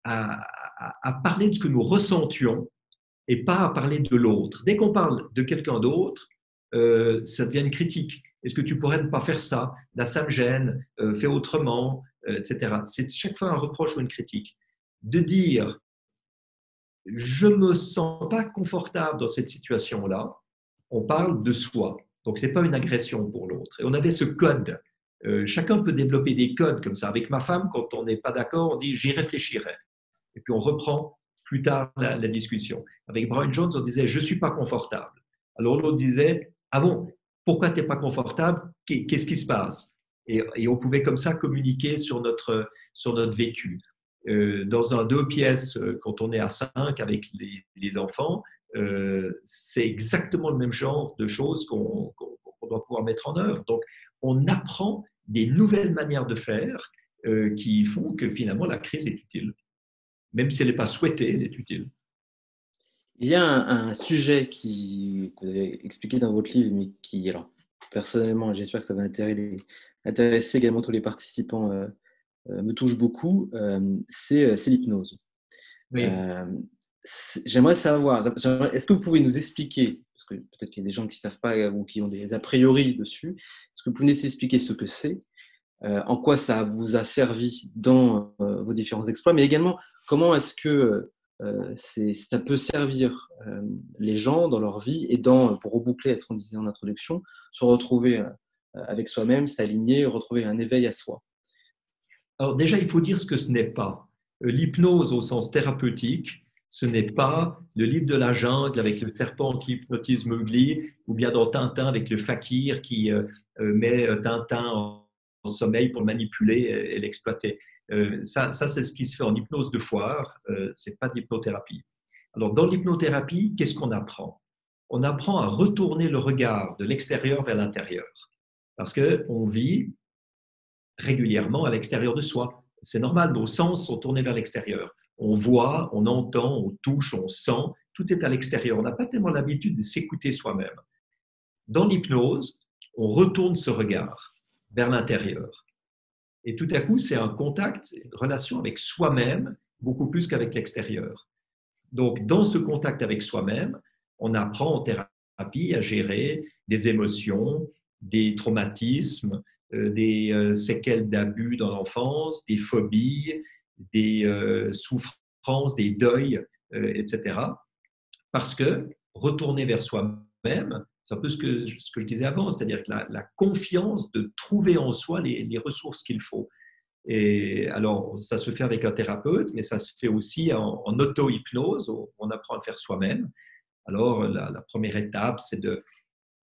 à parler de ce que nous ressentions et pas à parler de l'autre. Dès qu'on parle de quelqu'un d'autre, ça devient une critique. Est-ce que tu pourrais ne pas faire ça? Là, ça me gêne, fais autrement, etc. C'est chaque fois un reproche ou une critique. De dire, je ne me sens pas confortable dans cette situation-là, on parle de soi. Donc, ce n'est pas une agression pour l'autre. Et on avait ce code. Chacun peut développer des codes comme ça. Avec ma femme, quand on n'est pas d'accord, on dit « j'y réfléchirai ». Et puis, on reprend plus tard la discussion. Avec Brian Jones, on disait « je ne suis pas confortable ». Alors, l'autre disait « ah bon, pourquoi tu n'es pas confortable? Qu'est-ce qui se passe ?» Et on pouvait comme ça communiquer sur notre vécu. Dans un 2 pièces, quand on est à 5 avec les enfants, c'est exactement le même genre de choses qu'on doit pouvoir mettre en œuvre. Donc, on apprend des nouvelles manières de faire qui font que finalement la crise est utile. Même si elle n'est pas souhaitée, elle est utile. Il y a un sujet que vous avez expliqué dans votre livre, mais qui, alors, personnellement, j'espère que ça va intéresser également tous les participants, me touche beaucoup, c'est l'hypnose. Oui. J'aimerais savoir, est-ce que vous pouvez nous expliquer, parce que peut-être qu'il y a des gens qui ne savent pas ou qui ont des a priori dessus, est-ce que vous pouvez nous expliquer ce que c'est, en quoi ça vous a servi dans vos différents exploits, mais également comment est-ce que ça peut servir les gens dans leur vie et pour reboucler à ce qu'on disait en introduction, se retrouver avec soi-même, s'aligner, retrouver un éveil à soi. Alors déjà, il faut dire ce que ce n'est pas. L'hypnose au sens thérapeutique, ce n'est pas le livre de la jungle avec le serpent qui hypnotise Mowgli, ou bien dans Tintin avec le fakir qui met Tintin en sommeil pour le manipuler et l'exploiter. Ça c'est ce qui se fait en hypnose de foire, ce n'est pas d'hypnothérapie. Alors dans l'hypnothérapie, qu'est-ce qu'on apprend? On apprend à retourner le regard de l'extérieur vers l'intérieur. Parce qu'on vit régulièrement à l'extérieur de soi. C'est normal, nos sens sont tournés vers l'extérieur. On voit, on entend, on touche, on sent, tout est à l'extérieur. On n'a pas tellement l'habitude de s'écouter soi-même. Dans l'hypnose, on retourne ce regard vers l'intérieur. Et tout à coup, c'est un contact, une relation avec soi-même, beaucoup plus qu'avec l'extérieur. Donc, dans ce contact avec soi-même, on apprend en thérapie à gérer des émotions, des traumatismes, des séquelles d'abus dans l'enfance, des phobies, des souffrances, des deuils, etc. Parce que retourner vers soi-même, c'est un peu ce que je disais avant, c'est-à-dire que la confiance de trouver en soi les ressources qu'il faut. Et alors, ça se fait avec un thérapeute, mais ça se fait aussi en auto-hypnose, où on apprend à le faire soi-même. Alors, la première étape, c'est de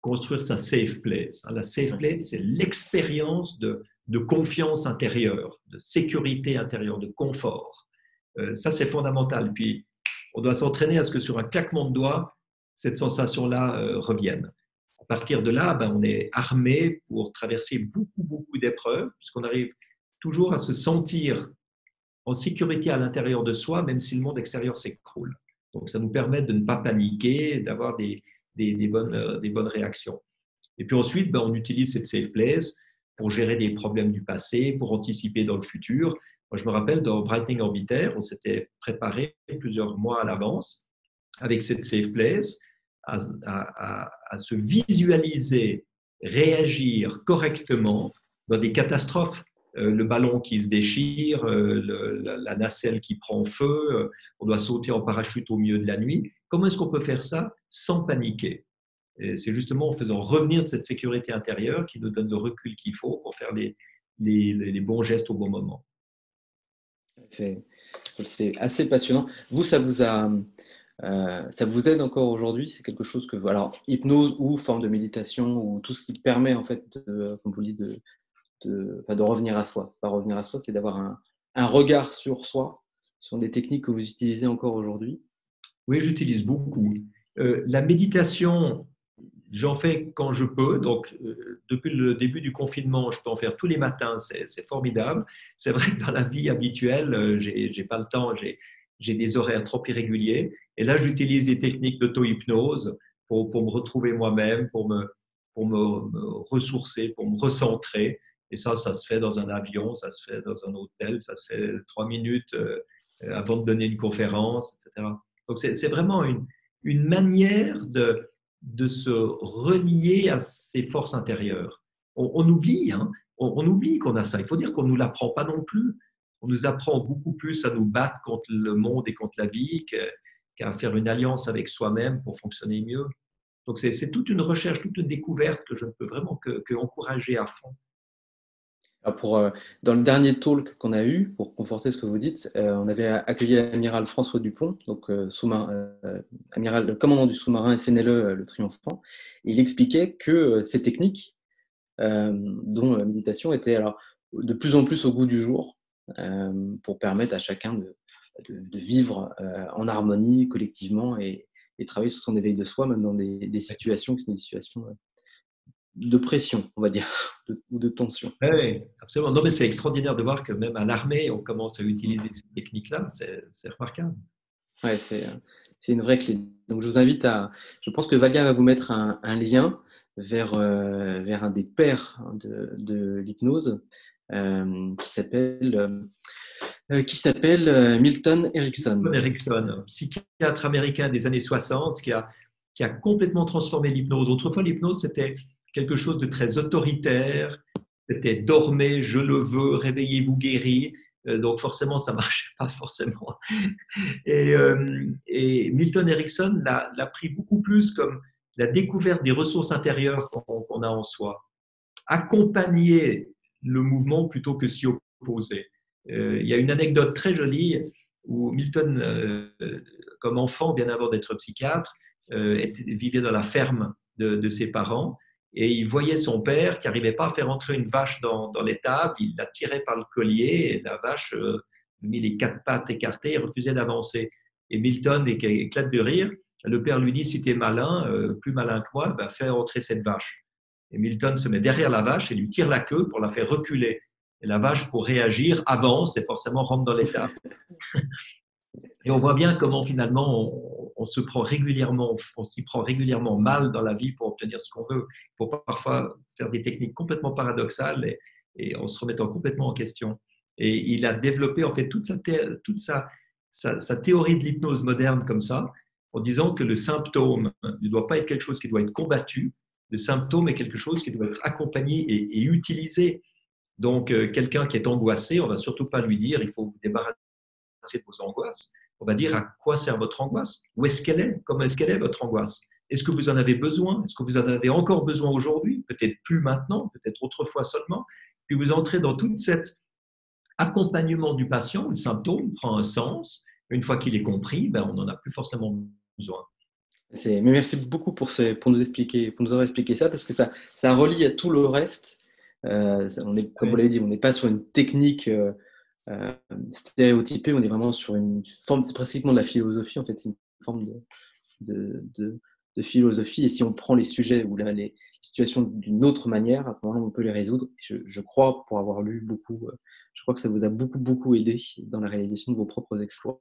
construire sa safe place. La safe place, c'est l'expérience de confiance intérieure, de sécurité intérieure, de confort. Ça, c'est fondamental. Puis, on doit s'entraîner à ce que sur un claquement de doigts, cette sensation-là revienne. À partir de là, on est armé pour traverser beaucoup d'épreuves, puisqu'on arrive toujours à se sentir en sécurité à l'intérieur de soi, même si le monde extérieur s'écroule. Donc, ça nous permet de ne pas paniquer, d'avoir des bonnes réactions. Et puis ensuite, ben, on utilise cette safe place pour gérer des problèmes du passé, pour anticiper dans le futur. Moi, je me rappelle, dans Brightening Orbiter, on s'était préparé plusieurs mois à l'avance avec cette safe place à se visualiser, réagir correctement dans des catastrophes. Le ballon qui se déchire, la nacelle qui prend feu, on doit sauter en parachute au milieu de la nuit. Comment est-ce qu'on peut faire ça sans paniquer? Et c'est justement en faisant revenir de cette sécurité intérieure qui nous donne le recul qu'il faut pour faire les bons gestes au bon moment. C'est assez passionnant. Vous, ça vous aide encore aujourd'hui? C'est quelque chose que alors hypnose ou forme de méditation ou tout ce qui permet en fait, comme vous le dites, de revenir à soi. C'est pas revenir à soi, c'est d'avoir un regard sur soi. Ce sont des techniques que vous utilisez encore aujourd'hui? Oui, j'utilise beaucoup. La méditation, j'en fais quand je peux. Donc, depuis le début du confinement, je peux en faire tous les matins. C'est formidable. C'est vrai que dans la vie habituelle, j'ai pas le temps. J'ai des horaires trop irréguliers. Et là, j'utilise des techniques d'auto-hypnose pour me retrouver moi-même, pour me ressourcer, pour me recentrer. Et ça se fait dans un avion, ça se fait dans un hôtel, ça se fait 3 minutes avant de donner une conférence, etc. Donc, c'est vraiment une manière de se relier à ses forces intérieures. On oublie, hein, on oublie qu'on a ça. Il faut dire qu'on ne nous l'apprend pas non plus. On nous apprend beaucoup plus à nous battre contre le monde et contre la vie qu'à faire une alliance avec soi-même pour fonctionner mieux. Donc, c'est toute une recherche, toute une découverte que je ne peux vraiment que encourager à fond. Alors dans le dernier talk qu'on a eu, pour conforter ce que vous dites, on avait accueilli l'amiral François Dupont, donc amiral, le commandant du sous-marin SNLE, le Triomphant. Et il expliquait que ces techniques, dont la méditation, étaient alors de plus en plus au goût du jour pour permettre à chacun de vivre en harmonie collectivement et travailler sur son éveil de soi, même dans des situations qui sont des situations de pression, on va dire, ou de tension. Oui, absolument. Non, mais c'est extraordinaire de voir que même à l'armée, on commence à utiliser ces techniques-là. C'est remarquable. Ouais, c'est une vraie clé. Donc, je vous invite je pense que Valia va vous mettre un lien vers un des pères de l'hypnose qui s'appelle Milton Erickson. Milton Erickson, psychiatre américain des années 60, qui a complètement transformé l'hypnose. Autrefois, l'hypnose, c'était quelque chose de très autoritaire. C'était dormez, je le veux, réveillez-vous guéri. Donc forcément, ça ne marchait pas forcément. Et Milton Erickson l'a pris beaucoup plus comme la découverte des ressources intérieures qu'on a en soi. Accompagner le mouvement plutôt que s'y opposer. Il y a une anecdote très jolie où Milton, comme enfant, bien avant d'être psychiatre, vivait dans la ferme de ses parents et il voyait son père qui n'arrivait pas à faire entrer une vache dans l'étable, il la tirait par le collier et la vache mit les 4 pattes écartées et refusait d'avancer. Et Milton éclate de rire. Le père lui dit, si tu es malin, plus malin que moi, ben, fais entrer cette vache. Et Milton se met derrière la vache et lui tire la queue pour la faire reculer. Et la vache, pour réagir, avance et forcément rentre dans l'étable. Et on voit bien comment finalement on s'y prend régulièrement mal dans la vie pour obtenir ce qu'on veut. Il faut parfois faire des techniques complètement paradoxales et en se remettant complètement en question. Et il a développé en fait toute sa théorie de l'hypnose moderne comme ça, en disant que le symptôme ne doit pas être quelque chose qui doit être combattu. Le symptôme est quelque chose qui doit être accompagné et utilisé. Donc, quelqu'un qui est angoissé, on ne va surtout pas lui dire il faut vous débarrasser de vos angoisses. On va dire à quoi sert votre angoisse, où est-ce qu'elle est, comment est-ce qu'elle est votre angoisse. Est-ce que vous en avez besoin? Est-ce que vous en avez encore besoin aujourd'hui? Peut-être plus maintenant, peut-être autrefois seulement. Puis vous entrez dans tout cet accompagnement du patient, le symptôme prend un sens. Une fois qu'il est compris, ben, on n'en a plus forcément besoin. Mais merci beaucoup pour nous expliquer, pour nous avoir expliqué ça, parce que ça relie à tout le reste. Comme vous l'avez dit, on n'est pas sur une technique stéréotypée, on est vraiment sur une forme, c'est pratiquement de la philosophie, en fait, c'est une forme de philosophie. Et si on prend les sujets ou les situations d'une autre manière, à ce moment-là, on peut les résoudre. Je crois, pour avoir lu beaucoup, je crois que ça vous a beaucoup, beaucoup aidé dans la réalisation de vos propres exploits.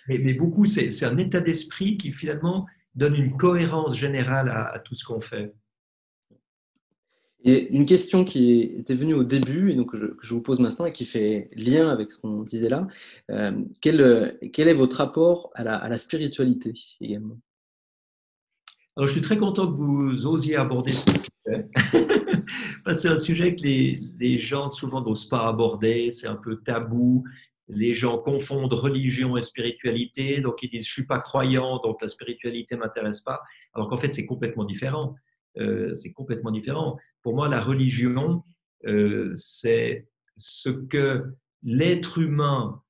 Mais beaucoup, c'est un état d'esprit qui finalement donne une cohérence générale à tout ce qu'on fait. Et une question qui était venue au début, et donc que je vous pose maintenant, et qui fait lien avec ce qu'on disait là, quel est votre rapport à la spiritualité également? Alors, je suis très content que vous osiez aborder ce sujet. C'est un sujet que les gens souvent n'osent pas aborder, c'est un peu tabou. Les gens confondent religion et spiritualité, donc ils disent je suis pas croyant, donc la spiritualité m'intéresse pas. Alors qu'en fait c'est complètement différent. C'est complètement différent. Pour moi, la religion, c'est ce que l'être humain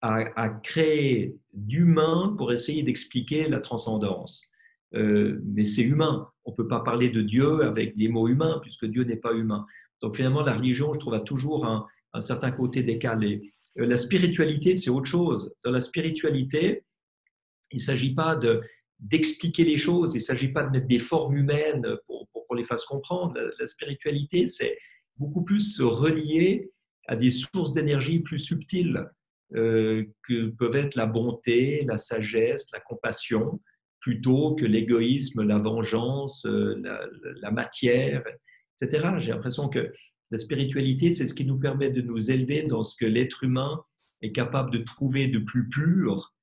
a créé d'humain pour essayer d'expliquer la transcendance. Mais c'est humain. On ne peut pas parler de Dieu avec des mots humains, puisque Dieu n'est pas humain. Donc finalement, la religion, je trouve, a toujours un certain côté décalé. La spiritualité, c'est autre chose. Dans la spiritualité, il ne s'agit pas d'expliquer les choses, il ne s'agit pas de mettre des formes humaines pour qu'on les fasse comprendre. La spiritualité, c'est beaucoup plus se relier à des sources d'énergie plus subtiles que peuvent être la bonté, la sagesse, la compassion, plutôt que l'égoïsme, la vengeance, la matière, etc. J'ai l'impression que la spiritualité, c'est ce qui nous permet de nous élever dans ce que l'être humain est capable de trouver de plus pur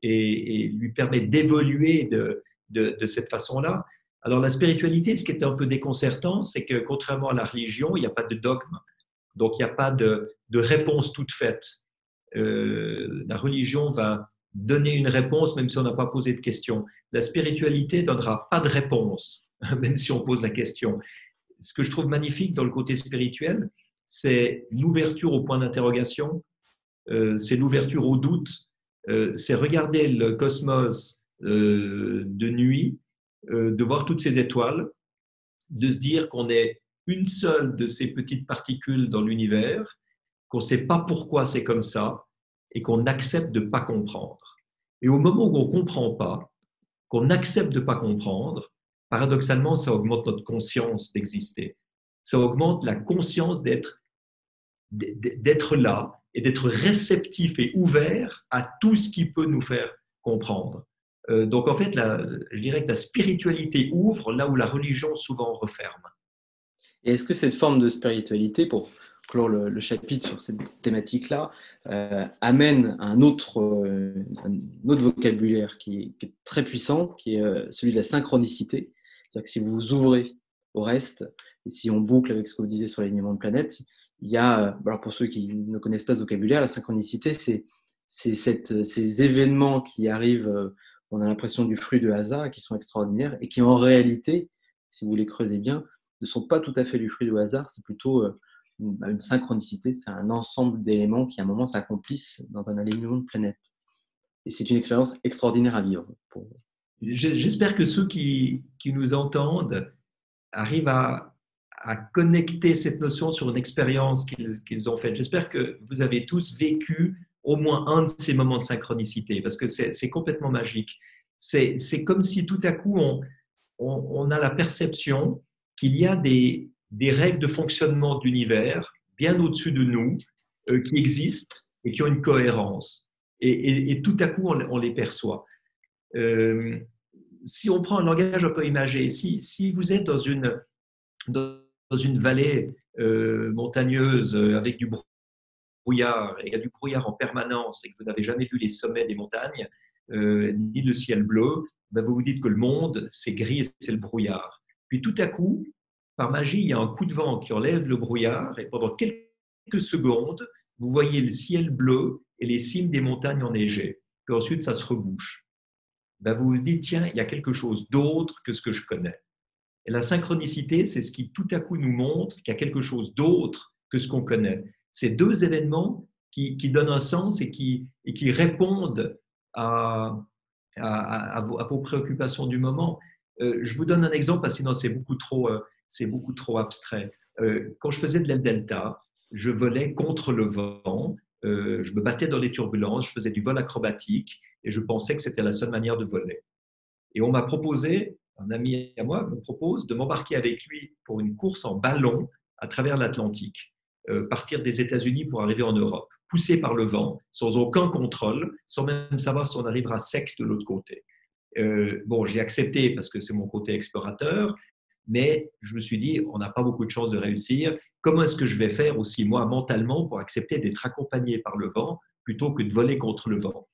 et lui permet d'évoluer de cette façon-là. Alors la spiritualité, ce qui est un peu déconcertant, c'est que contrairement à la religion, il n'y a pas de dogme, donc il n'y a pas de réponse toute faite. La religion va donner une réponse même si on n'a pas posé de question. La spiritualité ne donnera pas de réponse, même si on pose la question. Ce que je trouve magnifique dans le côté spirituel, c'est l'ouverture au point d'interrogation, c'est l'ouverture au doute, c'est regarder le cosmos de nuit, de voir toutes ces étoiles, de se dire qu'on est une seule de ces petites particules dans l'univers, qu'on ne sait pas pourquoi c'est comme ça et qu'on accepte de ne pas comprendre. Et au moment où on ne comprend pas, qu'on accepte de ne pas comprendre, paradoxalement, ça augmente notre conscience d'exister. Ça augmente la conscience d'être là et d'être réceptif et ouvert à tout ce qui peut nous faire comprendre. Donc en fait, je dirais que la spiritualité ouvre là où la religion souvent referme. Et est-ce que cette forme de spiritualité, pour clore le chapitre sur cette thématique-là, amène un autre vocabulaire qui est très puissant, qui est celui de la synchronicité. C'est-à-dire que si vous vous ouvrez au reste, et si on boucle avec ce que vous disiez sur l'alignement de planètes, il y a, alors pour ceux qui ne connaissent pas ce vocabulaire, la synchronicité, c'est ces événements qui arrivent, on a l'impression du fruit de hasard, qui sont extraordinaires, et qui en réalité, si vous les creusez bien, ne sont pas tout à fait du fruit du hasard, c'est plutôt une synchronicité, c'est un ensemble d'éléments qui à un moment s'accomplissent dans un alignement de planètes. Et c'est une expérience extraordinaire à vivre. J'espère que ceux qui nous entendent arrivent à connecter cette notion sur une expérience qu'ils ont faite. J'espère que vous avez tous vécu au moins un de ces moments de synchronicité, parce que c'est complètement magique. C'est comme si tout à coup, on a la perception qu'il y a des règles de fonctionnement de l'univers bien au-dessus de nous, qui existent et qui ont une cohérence. Et tout à coup, on les perçoit. Si on prend un langage un peu imagé, si vous êtes dans une vallée montagneuse avec du brouillard, et il y a du brouillard en permanence et que vous n'avez jamais vu les sommets des montagnes, ni le ciel bleu, ben vous vous dites que le monde, c'est gris et c'est le brouillard. Puis tout à coup, par magie, il y a un coup de vent qui enlève le brouillard et pendant quelques secondes, vous voyez le ciel bleu et les cimes des montagnes enneigées. Puis ensuite, ça se rebouche. Ben vous vous dites, tiens, il y a quelque chose d'autre que ce que je connais. Et la synchronicité, c'est ce qui tout à coup nous montre qu'il y a quelque chose d'autre que ce qu'on connaît. C'est deux événements qui donnent un sens et qui répondent à vos préoccupations du moment. Je vous donne un exemple parce que sinon c'est beaucoup trop abstrait. Quand je faisais de l'aile delta, je volais contre le vent, je me battais dans les turbulences, je faisais du vol acrobatique et je pensais que c'était la seule manière de voler. Et on m'a proposé, un ami à moi me propose de m'embarquer avec lui pour une course en ballon à travers l'Atlantique, partir des États-Unis pour arriver en Europe. poussé par le vent, sans aucun contrôle, sans même savoir si on arrivera sec de l'autre côté. Bon, j'ai accepté parce que c'est mon côté explorateur, mais je me suis dit, on n'a pas beaucoup de chances de réussir. Comment est-ce que je vais faire aussi, moi, mentalement, pour accepter d'être accompagné par le vent plutôt que de voler contre le vent?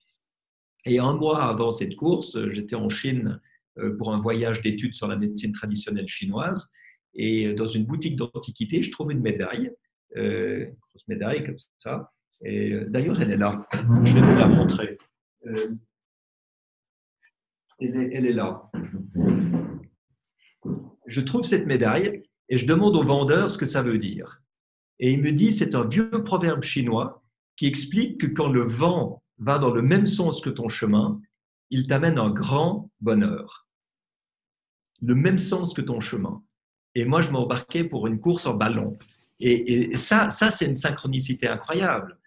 Et un mois avant cette course, j'étais en Chine pour un voyage d'études sur la médecine traditionnelle chinoise. Et dans une boutique d'antiquité, je trouve une médaille, une grosse médaille comme ça. Et d'ailleurs, elle est là. Je vais vous la montrer. Elle est là. Je trouve cette médaille et je demande au vendeur ce que ça veut dire. Et il me dit, c'est un vieux proverbe chinois qui explique que quand le vent va dans le même sens que ton chemin, il t'amène un grand bonheur. Le même sens que ton chemin. Et moi, je m'embarquais pour une course en ballon. Et ça c'est une synchronicité incroyable.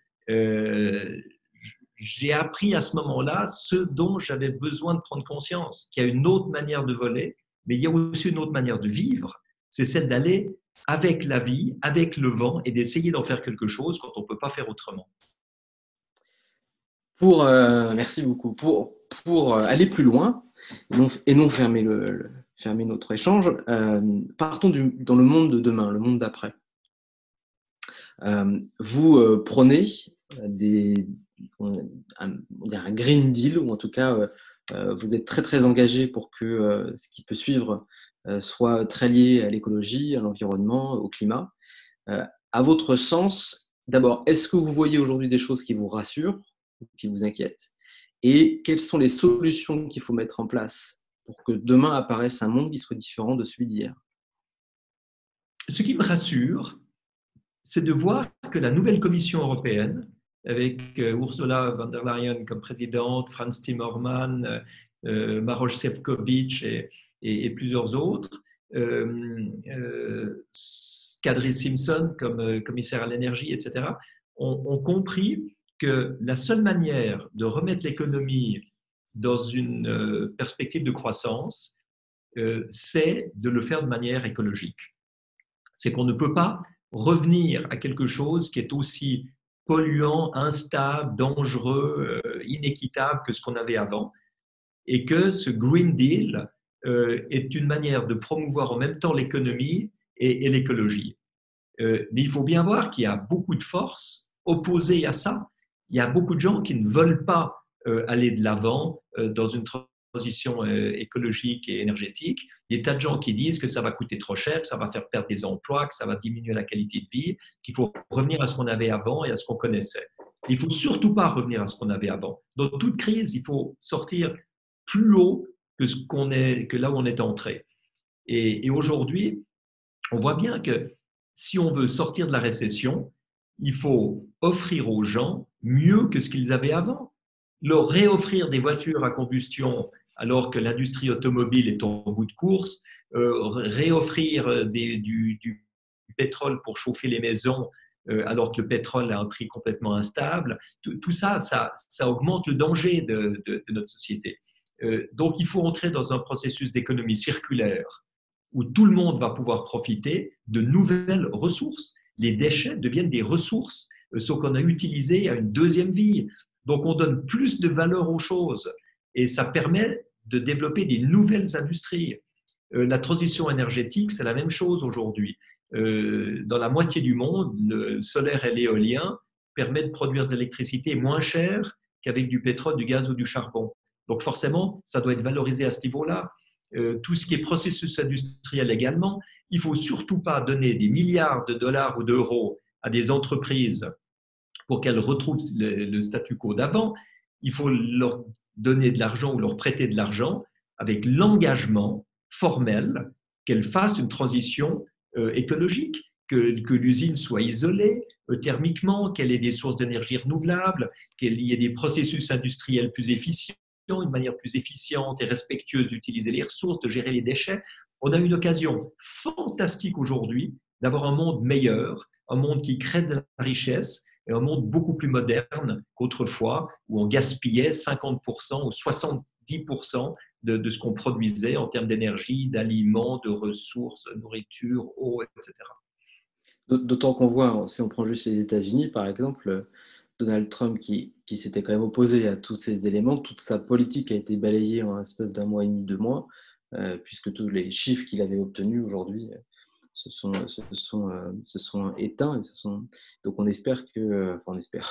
J'ai appris à ce moment-là ce dont j'avais besoin de prendre conscience, qu'il y a une autre manière de voler, mais il y a aussi une autre manière de vivre. C'est celle d'aller avec la vie, avec le vent et d'essayer d'en faire quelque chose quand on ne peut pas faire autrement. Merci beaucoup. Pour aller plus loin et non fermer, fermer notre échange, partons dans le monde de demain, le monde d'après. Vous prenez un Green Deal, ou en tout cas, vous êtes très, très engagé pour que ce qui peut suivre soit très lié à l'écologie, à l'environnement, au climat. À votre sens, d'abord, est-ce que vous voyez aujourd'hui des choses qui vous rassurent, qui vous inquiètent? Et quelles sont les solutions qu'il faut mettre en place pour que demain apparaisse un monde qui soit différent de celui d'hier? Ce qui me rassure, c'est de voir que la nouvelle Commission européenne, avec Ursula von der Leyen comme présidente, Frans Timmermans, Maroš Šefčovič et plusieurs autres, Kadri Simpson comme commissaire à l'énergie, etc., ont compris que la seule manière de remettre l'économie dans une perspective de croissance, c'est de le faire de manière écologique. C'est qu'on ne peut pas revenir à quelque chose qui est aussi polluant, instable, dangereux, inéquitable que ce qu'on avait avant, et que ce Green Deal est une manière de promouvoir en même temps l'économie et l'écologie. Mais il faut bien voir qu'il y a beaucoup de forces opposées à ça. Il y a beaucoup de gens qui ne veulent pas aller de l'avant dans une transition écologique et énergétique. Il y a des tas de gens qui disent que ça va coûter trop cher, que ça va faire perdre des emplois, que ça va diminuer la qualité de vie, qu'il faut revenir à ce qu'on avait avant et à ce qu'on connaissait. Il ne faut surtout pas revenir à ce qu'on avait avant. Dans toute crise, il faut sortir plus haut que là où on est entré. Et aujourd'hui, on voit bien que si on veut sortir de la récession, il faut offrir aux gens mieux que ce qu'ils avaient avant. Leur réoffrir des voitures à combustion alors que l'industrie automobile est en bout de course, réoffrir du pétrole pour chauffer les maisons alors que le pétrole a un prix complètement instable. Tout ça, ça augmente le danger de notre société. Donc, il faut entrer dans un processus d'économie circulaire où tout le monde va pouvoir profiter de nouvelles ressources. Les déchets deviennent des ressources, ce qu'on a utilisé à une deuxième vie. Donc, on donne plus de valeur aux choses et ça permet de développer des nouvelles industries. La transition énergétique, c'est la même chose aujourd'hui. Dans la moitié du monde, le solaire et l'éolien permettent de produire de l'électricité moins chère qu'avec du pétrole, du gaz ou du charbon. Donc forcément, ça doit être valorisé à ce niveau-là. Tout ce qui est processus industriel également, il ne faut surtout pas donner des milliards de dollars ou d'euros à des entreprises pour qu'elles retrouvent le statu quo d'avant. Il faut leur donner de l'argent ou leur prêter de l'argent avec l'engagement formel qu'elles fassent une transition écologique, que l'usine soit isolée thermiquement, qu'elle ait des sources d'énergie renouvelables, qu'il y ait des processus industriels plus efficients, une manière plus efficiente et respectueuse d'utiliser les ressources, de gérer les déchets. On a une occasion fantastique aujourd'hui d'avoir un monde meilleur, un monde qui crée de la richesse et un monde beaucoup plus moderne qu'autrefois où on gaspillait 50% ou 70% de ce qu'on produisait en termes d'énergie, d'aliments, de ressources, nourriture, eau, etc. D'autant qu'on voit, si on prend juste les États-Unis, par exemple, Donald Trump qui s'était quand même opposé à tous ces éléments, toute sa politique a été balayée en espèce d'1 mois et demi, 2 mois, puisque tous les chiffres qu'il avait obtenus aujourd'hui se sont éteints. Donc on espère que, enfin on espère,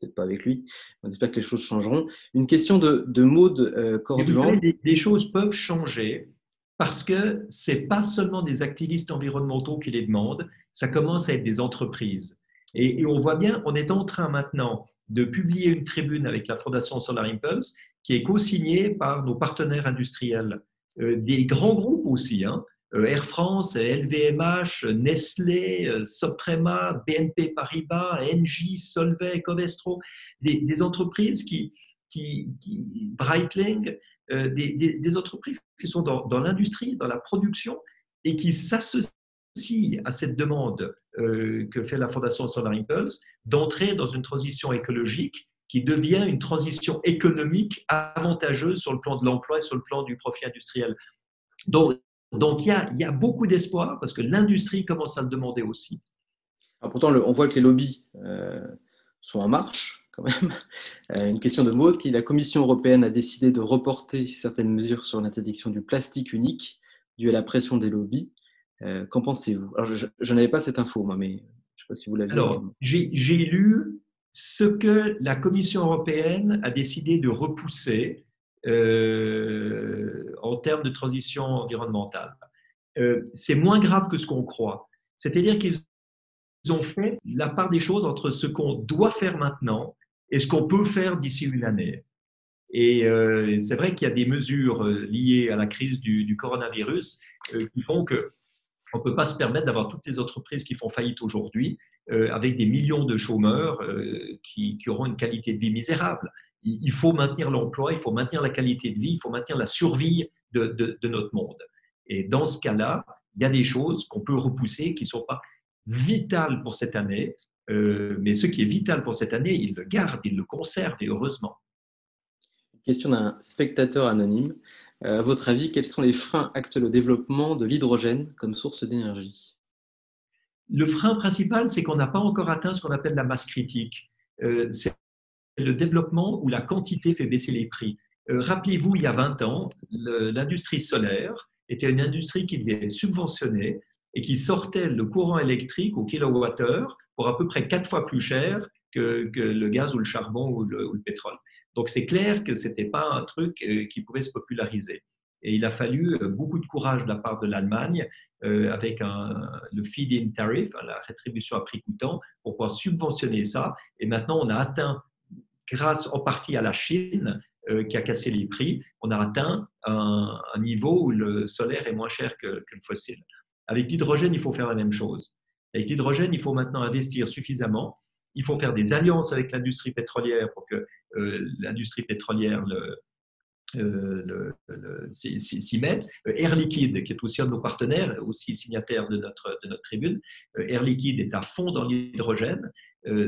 peut-être pas avec lui, on espère que les choses changeront. Une question de Maud Mais vous savez, Corduan. des choses peuvent changer parce que ce n'est pas seulement des activistes environnementaux qui les demandent, ça commence à être des entreprises. Et on voit bien, on est en train maintenant de publier une tribune avec la Fondation Solar Impulse qui est co-signée par nos partenaires industriels, des grands groupes aussi, hein, Air France, LVMH, Nestlé, Soprema, BNP Paribas, Engie, Solvay, Covestro, des entreprises Breitling, des entreprises qui sont dans l'industrie, dans la production et qui s'associent à cette demande que fait la Fondation Solar Impulse d'entrer dans une transition écologique qui devient une transition économique avantageuse sur le plan de l'emploi et sur le plan du profit industriel. Donc il y a beaucoup d'espoir parce que l'industrie commence à le demander aussi. Alors pourtant, on voit que les lobbies sont en marche quand même. Une question de Maud qui dit: la Commission européenne a décidé de reporter certaines mesures sur l'interdiction du plastique unique due à la pression des lobbies. Qu'en pensez-vous? Alors, je n'avais pas cette info, moi, mais je ne sais pas si vous l'aviez. Alors, j'ai lu ce que la Commission européenne a décidé de repousser en termes de transition environnementale. C'est moins grave que ce qu'on croit. C'est-à-dire qu'ils ont fait la part des choses entre ce qu'on doit faire maintenant et ce qu'on peut faire d'ici une année. Et c'est vrai qu'il y a des mesures liées à la crise du coronavirus qui font que on ne peut pas se permettre d'avoir toutes les entreprises qui font faillite aujourd'hui avec des millions de chômeurs qui auront une qualité de vie misérable. Il faut maintenir l'emploi, il faut maintenir la qualité de vie, il faut maintenir la survie de notre monde. Et dans ce cas-là, il y a des choses qu'on peut repousser qui ne sont pas vitales pour cette année, mais ce qui est vital pour cette année, ils le gardent, ils le conservent, et heureusement. Question d'un spectateur anonyme. À votre avis, quels sont les freins actuels au développement de l'hydrogène comme source d'énergie? Le frein principal, c'est qu'on n'a pas encore atteint ce qu'on appelle la masse critique. C'est le développement où la quantité fait baisser les prix. Rappelez-vous, il y a 20 ans, l'industrie solaire était une industrie qui devait être subventionnée et qui sortait le courant électrique au kilowattheure pour à peu près 4 fois plus cher que le gaz ou le charbon ou le pétrole. Donc c'est clair que ce n'était pas un truc qui pouvait se populariser. Et il a fallu beaucoup de courage de la part de l'Allemagne avec le feed-in tariff, la rétribution à prix coûtant, pour pouvoir subventionner ça. Et maintenant, on a atteint, grâce en partie à la Chine, qui a cassé les prix, on a atteint un niveau où le solaire est moins cher que le fossile. Avec l'hydrogène, il faut faire la même chose. Avec l'hydrogène, il faut maintenant investir suffisamment. Il faut faire des alliances avec l'industrie pétrolière pour que l'industrie pétrolière s'y mettent. Air Liquide, qui est aussi un de nos partenaires, aussi signataire de notre tribune, Air Liquide est à fond dans l'hydrogène.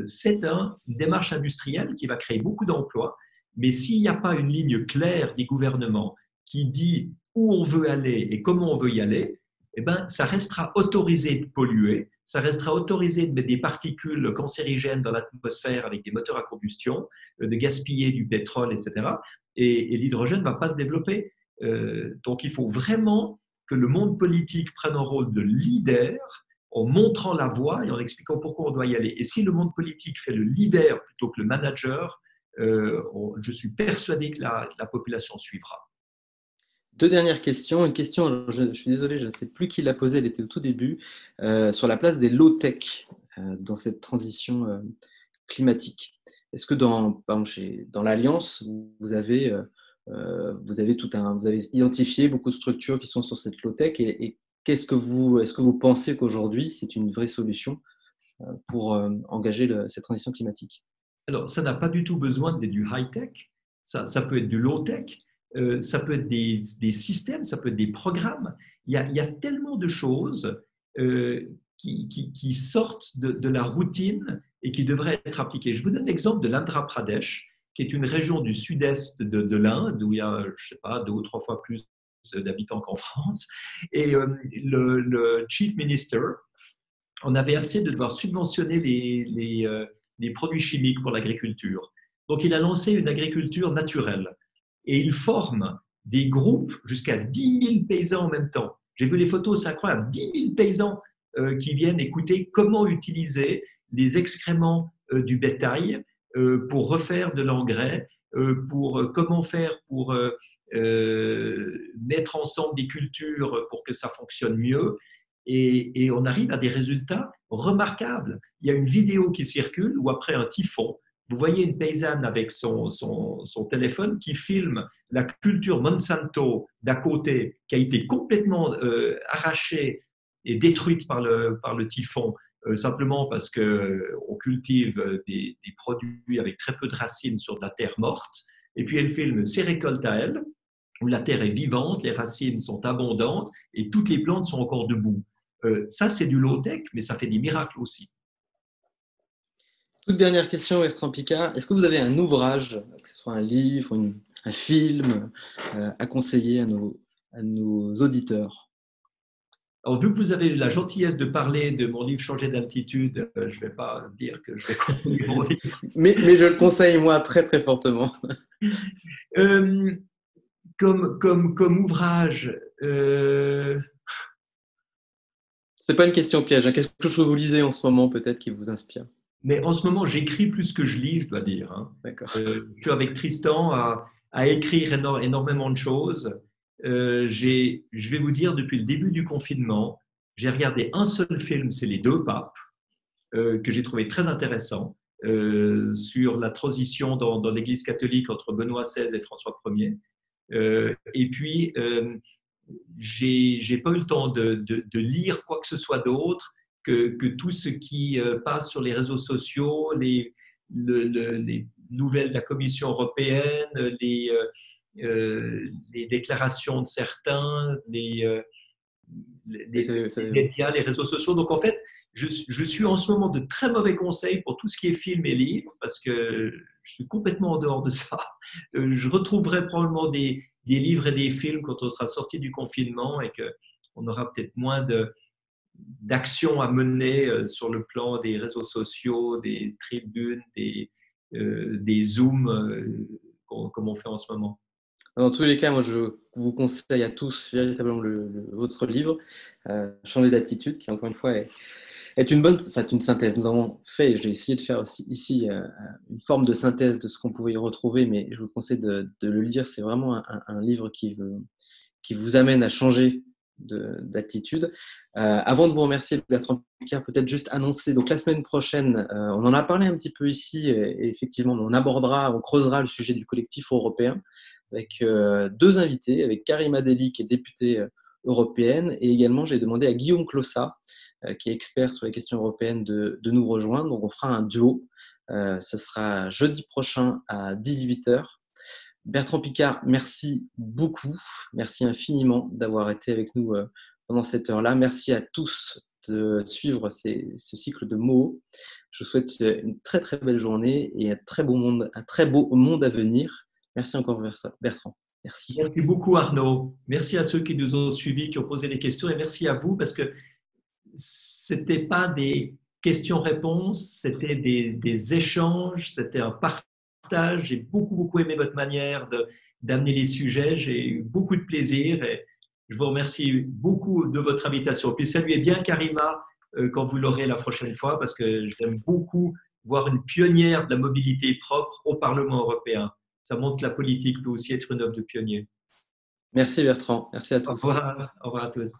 C'est une démarche industrielle qui va créer beaucoup d'emplois, mais s'il n'y a pas une ligne claire des gouvernements qui dit où on veut aller et comment on veut y aller, eh ben, ça restera autorisé de polluer, ça restera autorisé de mettre des particules cancérigènes dans l'atmosphère avec des moteurs à combustion, de gaspiller du pétrole, etc. Et l'hydrogène ne va pas se développer. Donc, il faut vraiment que le monde politique prenne un rôle de leader en montrant la voie et en expliquant pourquoi on doit y aller. Et si le monde politique fait le leader plutôt que le manager, je suis persuadé que la population suivra. Deux dernières questions. Une question, alors je suis désolé, je ne sais plus qui l'a posée, elle était au tout début, sur la place des low-tech dans cette transition climatique. Est-ce que dans l'Alliance, vous avez identifié beaucoup de structures qui sont sur cette low-tech et est-ce que vous pensez qu'aujourd'hui, c'est une vraie solution pour engager cette transition climatique? Alors, ça n'a pas du tout besoin d'être du high-tech, ça peut être du low-tech, ça peut être des systèmes, ça peut être des programmes. Il y a tellement de choses qui sortent de la routine et qui devraient être appliquées. Je vous donne l'exemple de l'Andhra Pradesh, qui est une région du sud-est de l'Inde, où il y a, je ne sais pas, 2 ou 3 fois plus d'habitants qu'en France. Et le chief minister, on avait assez de devoir subventionner des produits chimiques pour l'agriculture. Donc, il a lancé une agriculture naturelle et il forme des groupes jusqu'à 10 000 paysans en même temps. J'ai vu les photos, c'est incroyable, 10 000 paysans qui viennent écouter comment utiliser les excréments du bétail pour refaire de l'engrais, pour comment faire pour mettre ensemble des cultures pour que ça fonctionne mieux. Et on arrive à des résultats remarquables. Il y a une vidéo qui circule où après un typhon, vous voyez une paysanne avec son téléphone qui filme la culture Monsanto d'à côté qui a été complètement arrachée et détruite par le typhon, simplement parce qu'on cultive des produits avec très peu de racines sur de la terre morte. Et puis elle filme ses récoltes à elle, où la terre est vivante, les racines sont abondantes et toutes les plantes sont encore debout. Ça, c'est du low-tech, mais ça fait des miracles aussi. Toute dernière question, Bertrand Piccard. Est-ce que vous avez un ouvrage, que ce soit un livre, un film, à conseiller à nos auditeurs? Alors, vu que vous avez eu la gentillesse de parler de mon livre Changer d'altitude, je ne vais pas dire que je vais conseiller mon livre. Mais je le conseille, moi, très, très fortement. Comme ouvrage, c'est pas une question piège. Hein. Quelque chose que vous lisez en ce moment, peut-être, qui vous inspire? Mais en ce moment, j'écris plus que je lis, je dois dire. Hein. D'accord. Je suis avec Tristan à écrire énormément de choses. Je vais vous dire, depuis le début du confinement, j'ai regardé un seul film, c'est Les Deux Papes, que j'ai trouvé très intéressant, sur la transition dans l'Église catholique entre Benoît XVI et François Ier. Et puis, j'ai pas eu le temps de lire quoi que ce soit d'autre que tout ce qui passe sur les réseaux sociaux, les nouvelles de la Commission européenne, les déclarations de certains, les médias, les réseaux sociaux. Donc, en fait, je suis en ce moment de très mauvais conseils pour tout ce qui est film et livre, parce que je suis complètement en dehors de ça. Je retrouverai probablement des livres et des films quand on sera sorti du confinement et qu'on aura peut-être moins d'actions à mener sur le plan des réseaux sociaux, des tribunes, des Zooms, comme on fait en ce moment. Dans tous les cas, moi, je vous conseille à tous véritablement votre livre, Changer d'attitude, qui, encore une fois, est une synthèse. Nous avons fait, j'ai essayé de faire aussi ici une forme de synthèse de ce qu'on pouvait y retrouver, mais je vous conseille de le lire. C'est vraiment un livre qui vous amène à changer d'attitude. Avant de vous remercier, Bertrand Piccard, peut-être juste annoncer, donc la semaine prochaine, on en a parlé un petit peu ici, et effectivement, on creusera le sujet du collectif européen avec deux invités, avec Karima Delli, qui est députée européenne, et également j'ai demandé à Guillaume Clossat, qui est expert sur les questions européennes, de nous rejoindre. Donc on fera un duo. Ce sera jeudi prochain à 18h. Bertrand Piccard, merci beaucoup. Merci infiniment d'avoir été avec nous pendant cette heure-là. Merci à tous de suivre ce cycle de mots. Je vous souhaite une très très belle journée et un très beau monde à venir. Merci encore, Bertrand. Merci. Merci beaucoup, Arnaud. Merci à ceux qui nous ont suivis, qui ont posé des questions, et merci à vous parce que ce n'était pas des questions-réponses, c'était des échanges, c'était un partage. J'ai beaucoup aimé votre manière d'amener les sujets. J'ai eu beaucoup de plaisir et je vous remercie beaucoup de votre invitation. Puis saluez bien Karima quand vous l'aurez la prochaine fois parce que j'aime beaucoup voir une pionnière de la mobilité propre au Parlement européen. Ça montre que la politique peut aussi être une œuvre de pionnier. Merci Bertrand. Merci à tous. Au revoir à tous.